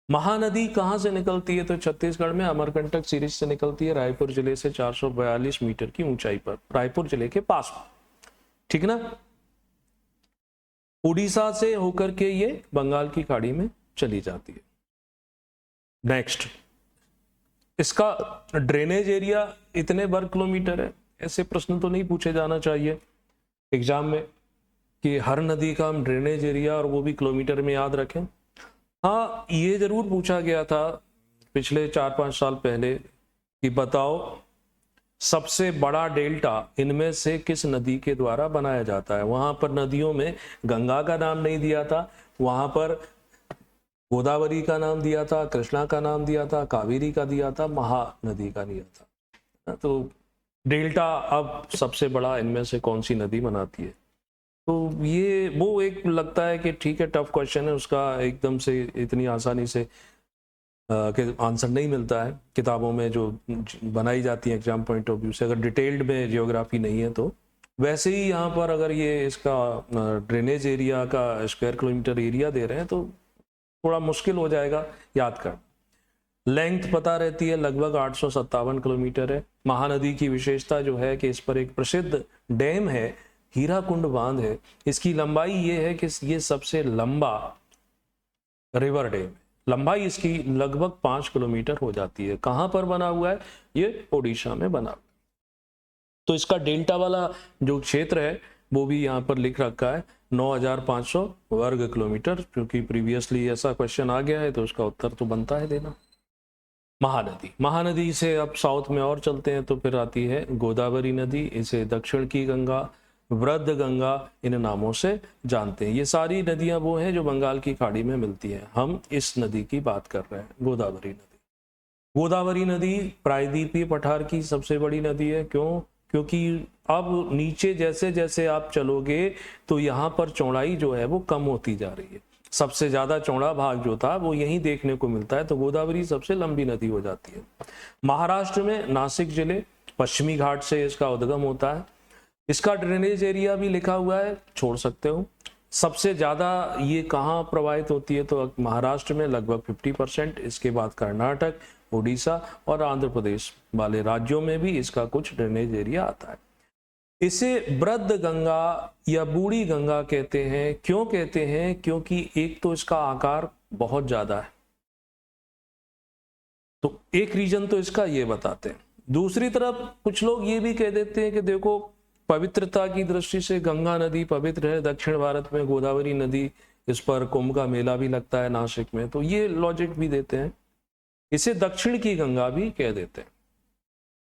A: महानदी कहाँ से निकलती है? तो छत्तीसगढ़ में अमरकंटक सीरीज से निकलती है, रायपुर जिले से 442 मीटर की ऊंचाई पर, रायपुर जिले के पास में। ठीक ना। उड़ीसा से होकर के ये बंगाल की खाड़ी में चली जाती है। नेक्स्ट, इसका ड्रेनेज एरिया इतने वर्ग किलोमीटर है। ऐसे प्रश्न तो नहीं पूछे जाना चाहिए एग्जाम में कि हर नदी का हम ड्रेनेज एरिया और वो भी किलोमीटर में याद रखें। हाँ, ये जरूर पूछा गया था पिछले 4-5 साल पहले कि बताओ सबसे बड़ा डेल्टा इनमें से किस नदी के द्वारा बनाया जाता है। वहां पर नदियों में गंगा का नाम नहीं दिया था, वहां पर गोदावरी का नाम दिया था, कृष्णा का नाम दिया था, कावेरी का दिया था, महानदी का दिया था। तो डेल्टा अब सबसे बड़ा इनमें से कौन सी नदी बनाती है? तो ये वो एक लगता है कि ठीक है, टफ क्वेश्चन है, उसका एकदम से इतनी आसानी से आंसर नहीं मिलता है किताबों में जो बनाई जाती है एग्जाम पॉइंट ऑफ व्यू से, अगर डिटेल्ड में जियोग्राफी नहीं है तो। वैसे ही यहाँ पर अगर ये इसका ड्रेनेज एरिया का स्क्वायर किलोमीटर एरिया दे रहे हैं तो थोड़ा मुश्किल हो जाएगा याद कर। लेंथ पता रहती है, लगभग 857 किलोमीटर है। महानदी की विशेषता जो है कि इस पर एक प्रसिद्ध डैम है, हीराकुंड बांध है। इसकी लंबाई ये है कि ये सबसे लंबा रिवर डैम, लंबाई इसकी लगभग 5 किलोमीटर हो जाती है। कहां पर बना हुआ है? ये ओडिशा में बना हुआ है। तो इसका डेल्टा वाला जो क्षेत्र है वो भी यहाँ पर लिख रखा है, 9500 वर्ग किलोमीटर, क्योंकि प्रीवियसली ऐसा क्वेश्चन आ गया है तो उसका उत्तर तो बनता है देना। महानदी, महानदी से अब साउथ में और चलते हैं तो फिर आती है गोदावरी नदी। इसे दक्षिण की गंगा, वृद्ध गंगा इन नामों से जानते हैं। ये सारी नदियां वो हैं जो बंगाल की खाड़ी में मिलती हैं। हम इस नदी की बात कर रहे हैं, गोदावरी नदी। गोदावरी नदी प्रायद्वीपीय पठार की सबसे बड़ी नदी है। क्यों? क्योंकि अब नीचे जैसे जैसे आप चलोगे तो यहाँ पर चौड़ाई जो है वो कम होती जा रही है। सबसे ज्यादा चौड़ा भाग जो था वो यहीं देखने को मिलता है, तो गोदावरी सबसे लंबी नदी हो जाती है। महाराष्ट्र में नासिक जिले, पश्चिमी घाट से इसका उद्गम होता है। इसका ड्रेनेज एरिया भी लिखा हुआ है, छोड़ सकते हो। सबसे ज्यादा ये कहाँ प्रवाहित होती है? तो महाराष्ट्र में लगभग 50%। इसके बाद कर्नाटक, उड़ीसा और आंध्र प्रदेश वाले राज्यों में भी इसका कुछ ड्रेनेज एरिया आता है। इसे वृद्ध गंगा या बूढ़ी गंगा कहते हैं। क्यों कहते हैं? क्योंकि एक तो इसका आकार बहुत ज्यादा है, तो एक रीजन तो इसका ये बताते हैं। दूसरी तरफ कुछ लोग ये भी कह देते हैं कि देखो, पवित्रता की दृष्टि से गंगा नदी पवित्र है, दक्षिण भारत में गोदावरी नदी, इस पर कुंभ का मेला भी लगता है नासिक में, तो ये लॉजिक भी देते हैं। इसे दक्षिण की गंगा भी कह देते हैं।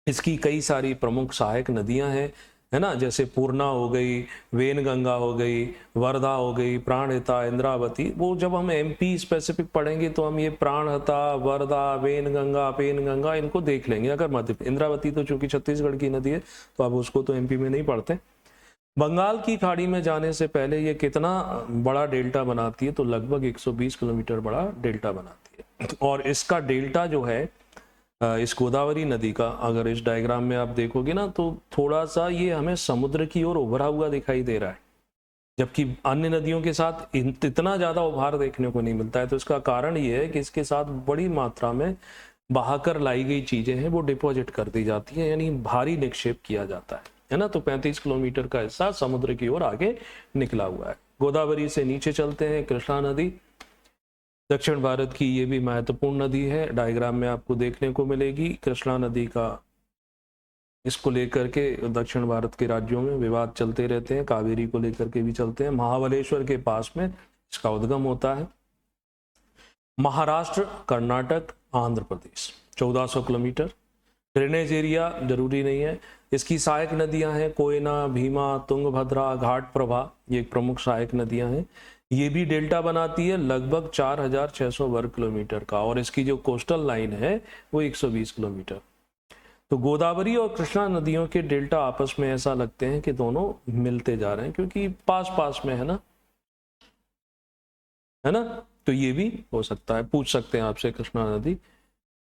A: इसकी कई सारी प्रमुख सहायक नदियां हैं, है ना, जैसे पूर्णा हो गई, वेनगंगा हो गई, वर्धा हो गई, प्राणहिता, इंद्रावती। वो जब हम एमपी स्पेसिफिक पढ़ेंगे तो हम ये प्राणहिता, वर्धा, वेनगंगा, पेनगंगा इनको देख लेंगे। अगर मध्य, इंद्रावती तो चूंकि छत्तीसगढ़ की नदी है तो अब उसको तो एमपी में नहीं पढ़ते। बंगाल की खाड़ी में जाने से पहले ये कितना बड़ा डेल्टा बनाती है? तो लगभग 120 किलोमीटर बड़ा डेल्टा बनाती है। और इसका डेल्टा जो है इस गोदावरी नदी का, अगर इस डायग्राम में आप देखोगे ना, तो थोड़ा सा ये हमें समुद्र की ओर उभरा हुआ दिखाई दे रहा है, जबकि अन्य नदियों के साथ इतना ज्यादा उभार देखने को नहीं मिलता है। तो इसका कारण ये है कि इसके साथ बड़ी मात्रा में बहाकर लाई गई चीजें हैं, वो डिपॉजिट कर दी जाती है, यानी भारी निक्षेप किया जाता है ना। तो 35 किलोमीटर का हिस्सा समुद्र की ओर आगे निकला हुआ है। गोदावरी से नीचे चलते हैं, कृष्णा नदी दक्षिण भारत की ये भी महत्वपूर्ण नदी है, डायग्राम में आपको देखने को मिलेगी। कृष्णा नदी का, इसको लेकर के दक्षिण भारत के राज्यों में विवाद चलते रहते हैं, कावेरी को लेकर के भी चलते हैं। महाबलेश्वर के पास में इसका उद्गम होता है। Maharashtra, Karnataka, Andhra Pradesh 1400 kilometre. Drainage area जरूरी नहीं है। इसकी सहायक नदियां हैं कोयना, भीमा, तुंगभद्रा, घाट प्रभा, ये एक प्रमुख सहायक नदियां हैं। ये भी डेल्टा बनाती है लगभग 4600 वर्ग किलोमीटर का, और इसकी जो कोस्टल लाइन है वो 120 किलोमीटर। तो गोदावरी और कृष्णा नदियों के डेल्टा आपस में ऐसा लगते हैं कि दोनों मिलते जा रहे हैं, क्योंकि पास पास में है ना। तो ये भी हो सकता है, पूछ सकते हैं आपसे कृष्णा नदी।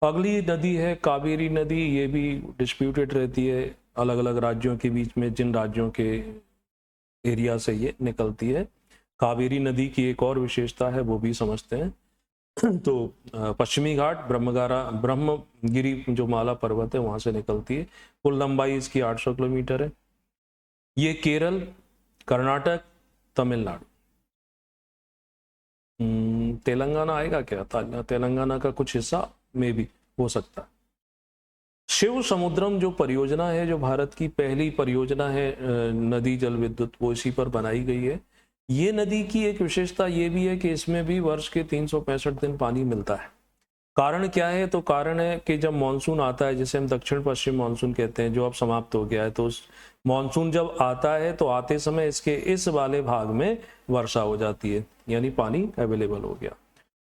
A: अगली नदी है कावेरी नदी। ये भी डिस्प्यूटेड रहती है अलग अलग राज्यों के बीच में, जिन राज्यों के एरिया से ये निकलती है। कावेरी नदी की एक और विशेषता है, वो भी समझते हैं। तो पश्चिमी घाट, ब्रह्मगिरी जो माला पर्वत है वहां से निकलती है। कुल लंबाई इसकी 800 किलोमीटर है। ये केरल, कर्नाटक, तमिलनाडु, तेलंगाना आएगा क्या? तेलंगाना का कुछ हिस्सा में भी हो सकता है। शिव समुद्रम जो परियोजना है, जो भारत की पहली परियोजना है नदी जल विद्युत, वो इसी पर बनाई गई है। ये नदी की एक विशेषता ये भी है कि इसमें भी वर्ष के 365 दिन पानी मिलता है। कारण क्या है? तो कारण है कि जब मानसून आता है, जिसे हम दक्षिण पश्चिम मानसून कहते हैं, जो अब समाप्त हो गया है, तो उस मानसून जब आता है तो आते समय इसके इस वाले भाग में वर्षा हो जाती है, यानी पानी अवेलेबल हो गया।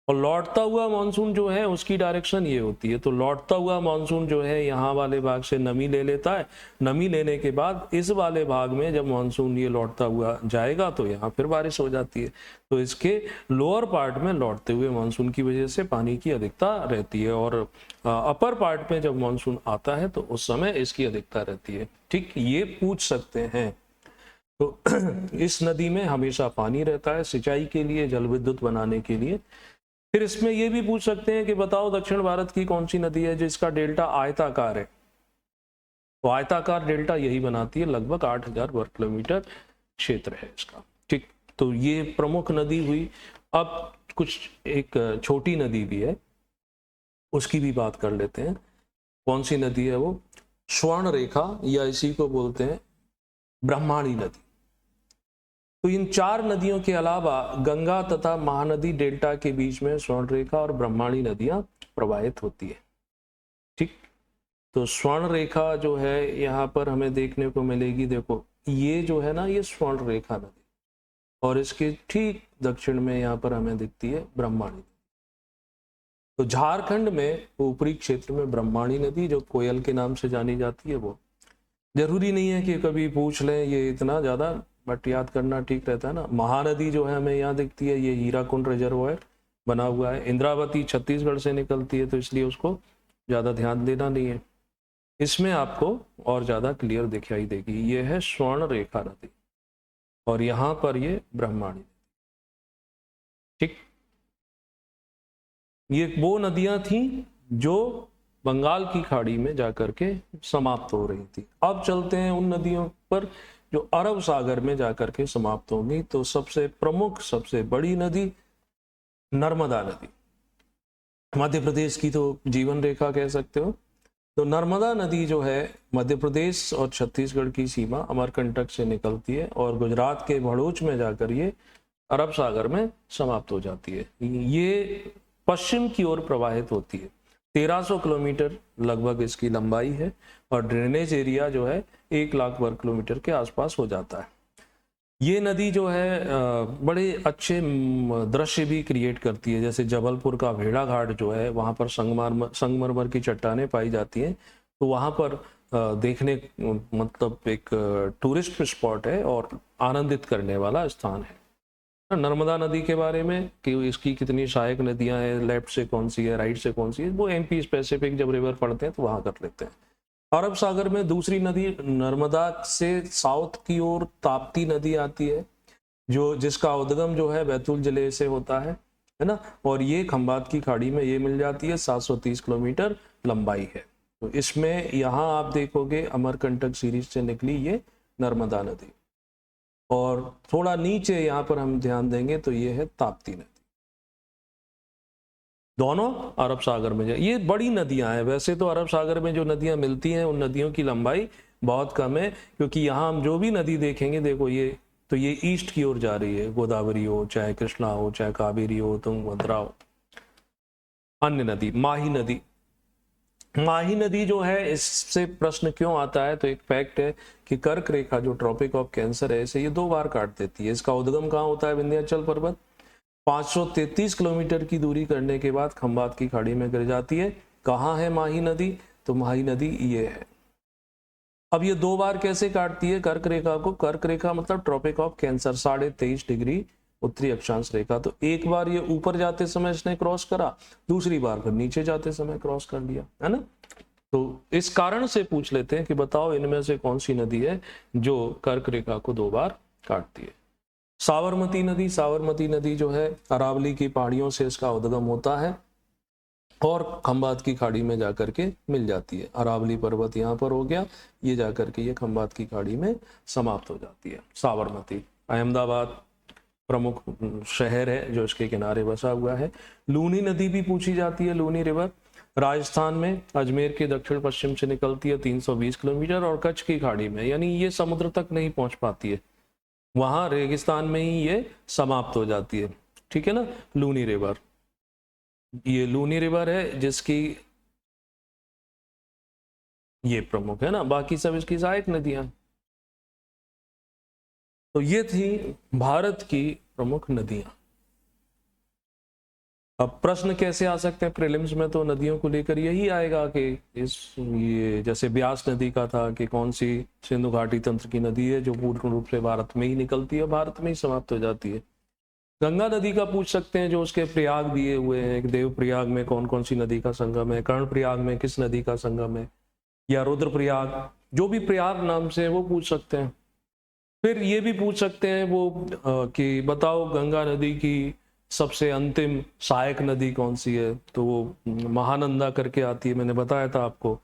A: और लौटता हुआ मानसून जो है उसकी डायरेक्शन ये होती है। तो लौटता हुआ मानसून जो है यहाँ वाले भाग से नमी ले लेता है, नमी लेने के बाद इस वाले भाग में जब मानसून ये लौटता हुआ जाएगा तो यहाँ फिर बारिश हो जाती है। तो इसके लोअर पार्ट में लौटते हुए मानसून की वजह से पानी की अधिकता रहती है, और अपर पार्ट में जब मानसून आता है तो उस समय इसकी अधिकता रहती है। ठीक, ये पूछ सकते हैं। तो इस नदी में हमेशा पानी रहता है सिंचाई के लिए, जल विद्युत बनाने के लिए। फिर इसमें यह भी पूछ सकते हैं कि बताओ दक्षिण भारत की कौन सी नदी है जिसका डेल्टा आयताकार है? तो आयताकार डेल्टा यही बनाती है, लगभग 8000 वर्ग किलोमीटर क्षेत्र है इसका। ठीक, तो ये प्रमुख नदी हुई। अब कुछ एक छोटी नदी भी है, उसकी भी बात कर लेते हैं। कौन सी नदी है वो? स्वर्ण रेखा, या इसी को बोलते हैं ब्रह्माणी नदी। तो इन चार नदियों के अलावा गंगा तथा महानदी डेल्टा के बीच में स्वर्ण रेखा और ब्रह्माणी नदियां प्रवाहित होती है। ठीक, तो स्वर्ण रेखा जो है यहाँ पर हमें देखने को मिलेगी। देखो, ये जो है ना, ये स्वर्ण रेखा नदी, और इसके ठीक दक्षिण में यहाँ पर हमें दिखती है ब्रह्माणी। तो झारखंड में ऊपरी क्षेत्र में ब्रह्माणी नदी, जो कोयल के नाम से जानी जाती है, वो जरूरी नहीं है कि कभी पूछ लें ये इतना ज्यादा, बट याद करना ठीक रहता है ना। महानदी जो है हमें यहाँ दिखती है, ये हीराकुंड रिजर्वायर बना हुआ है। इंद्रावती छत्तीसगढ़ से निकलती है, तो इसलिए उसको ज्यादा ध्यान देना नहीं है। इसमें आपको और ज्यादा क्लियर दिखाई देगी। ये है स्वर्ण रेखा नदी, और यहाँ पर ये ब्रह्माणी। ठीक, ये वो नदियां थी जो बंगाल की खाड़ी में जाकर के समाप्त हो रही थी। अब चलते हैं उन नदियों पर जो अरब सागर में जाकर के समाप्त होंगी। तो सबसे प्रमुख, सबसे बड़ी नदी नर्मदा नदी, मध्य प्रदेश की तो जीवन रेखा कह सकते हो। तो नर्मदा नदी जो है मध्य प्रदेश और छत्तीसगढ़ की सीमा अमरकंटक से निकलती है और गुजरात के भरूच में जाकर ये अरब सागर में समाप्त हो जाती है। ये पश्चिम की ओर प्रवाहित होती है। 1300 किलोमीटर लगभग इसकी लंबाई है और ड्रेनेज एरिया जो है 1 लाख वर्ग किलोमीटर के आसपास हो जाता है। ये नदी जो है बड़े अच्छे दृश्य भी क्रिएट करती है। जैसे जबलपुर का भेड़ा घाट जो है, वहाँ पर संगमरमर की चट्टानें पाई जाती हैं। तो वहाँ पर देखने मतलब एक टूरिस्ट स्पॉट है और आनंदित करने वाला स्थान है। नर्मदा नदी के बारे में कि इसकी कितनी सहायक नदियां हैं, लेफ्ट से कौन सी है, राइट से कौन सी है, वो एमपी स्पेसिफिक जब रिवर पढ़ते हैं तो वहां कर लेते हैं। अरब सागर में दूसरी नदी नर्मदा से साउथ की ओर ताप्ती नदी आती है, जो जिसका उद्गम जो है बैतूल जिले से होता है ना। और ये खंबात की खाड़ी में ये मिल जाती है। 730 किलोमीटर लंबाई है। तो इसमें यहाँ आप देखोगे अमरकंटक सीरीज से निकली ये नर्मदा नदी। और थोड़ा नीचे यहाँ पर हम ध्यान देंगे तो ये है ताप्ती नदी। दोनों अरब सागर में ये बड़ी नदियां हैं। वैसे तो अरब सागर में जो नदियां मिलती हैं उन नदियों की लंबाई बहुत कम है, क्योंकि यहाँ हम जो भी नदी देखेंगे, देखो ये तो ये ईस्ट की ओर जा रही है। गोदावरी हो, चाहे कृष्णा हो, चाहे कावेरी हो, तुंगभद्रा हो। अन्य नदी माही नदी, माही नदी जो है, इससे प्रश्न क्यों आता है तो एक फैक्ट है कि कर्क रेखा जो ट्रॉपिक ऑफ कैंसर है इसे ये 2 बार काट देती है। इसका उद्गम कहाँ होता है? विंध्याचल पर्वत। 533 किलोमीटर की दूरी करने के बाद खंबात की खाड़ी में गिर जाती है। कहाँ है माही नदी? तो माही नदी ये है। अब ये 2 बार कैसे काटती है कर्क रेखा को? कर्क रेखा मतलब ट्रॉपिक ऑफ कैंसर, 23.5 डिग्री उत्तरी अक्षांश रेखा। तो एक बार ये ऊपर जाते समय इसने क्रॉस करा, दूसरी बार फिर नीचे जाते समय क्रॉस कर लिया, है ना। तो इस कारण से पूछ लेते हैं कि बताओ इनमें से कौन सी नदी है जो कर्क रेखा को 2 बार काटती है? साबरमती नदी। साबरमती नदी जो है अरावली की पहाड़ियों से इसका उद्गम होता है और खंबात की खाड़ी में जाकर के मिल जाती है। अरावली पर्वत यहाँ पर हो गया, ये जाकर के ये खंबात की खाड़ी में समाप्त हो जाती है। साबरमती अहमदाबाद प्रमुख शहर है जो इसके किनारे बसा हुआ है। लूनी नदी भी पूछी जाती है। लूनी रिवर राजस्थान में अजमेर के दक्षिण पश्चिम से निकलती है 320 किलोमीटर और कच्छ की खाड़ी में, यानी ये समुद्र तक नहीं पहुंच पाती है, वहां रेगिस्तान में ही ये समाप्त हो जाती है। ठीक है ना। लूनी रिवर, ये लूनी रिवर है जिसकी ये प्रमुख है ना, बाकी सब इसकी सहायक नदियां। तो ये थी भारत की प्रमुख नदियां। अब प्रश्न कैसे आ सकते हैं प्रीलिम्स में? तो नदियों को लेकर यही आएगा कि ये जैसे ब्यास नदी का था कि कौन सी सिंधु घाटी तंत्र की नदी है जो पूर्ण रूप से भारत में ही निकलती है, भारत में ही समाप्त हो जाती है। गंगा नदी का पूछ सकते हैं जो उसके प्रयाग दिए हुए हैं। देव प्रयाग में कौन कौन सी नदी का संगम है, कर्ण प्रयाग में किस नदी का संगम है, या रुद्र प्रयाग, जो भी प्रयाग नाम से है वो पूछ सकते हैं। फिर ये भी पूछ सकते हैं वो कि बताओ गंगा नदी की सबसे अंतिम सहायक नदी कौन सी है? तो वो महानंदा करके आती है, मैंने बताया था आपको।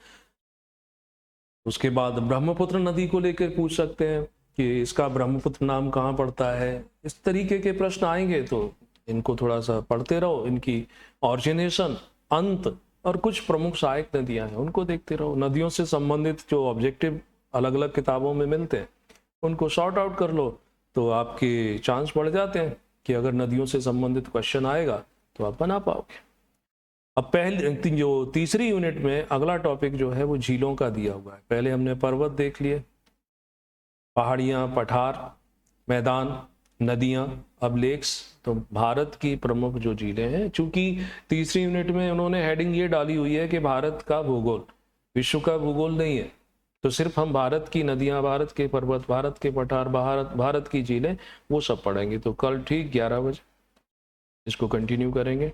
A: उसके बाद ब्रह्मपुत्र नदी को लेकर पूछ सकते हैं कि इसका ब्रह्मपुत्र नाम कहाँ पड़ता है। इस तरीके के प्रश्न आएंगे तो इनको थोड़ा सा पढ़ते रहो, इनकी ऑरिजिनेशन, अंत और कुछ प्रमुख सहायक नदियां हैं उनको देखते रहो। नदियों से संबंधित जो ऑब्जेक्टिव अलग अलग किताबों में मिलते हैं उनको सॉर्ट आउट कर लो तो आपके चांस बढ़ जाते हैं कि अगर नदियों से संबंधित क्वेश्चन आएगा तो आप बना पाओगे। अब पहले जो तीसरी यूनिट में अगला टॉपिक जो है वो झीलों का दिया हुआ है। पहले हमने पर्वत देख लिए, पहाड़ियाँ, पठार, मैदान, नदियाँ, अब लेक्स। तो भारत की प्रमुख जो झीलें हैं, चूंकि तीसरी यूनिट में उन्होंने हेडिंग ये डाली हुई है कि भारत का भूगोल, विश्व का भूगोल नहीं है, तो सिर्फ हम भारत की नदियां, भारत के पर्वत, भारत के पठार, भारत की झीलें वो सब पढ़ेंगे। तो कल ठीक 11 बजे इसको कंटिन्यू करेंगे।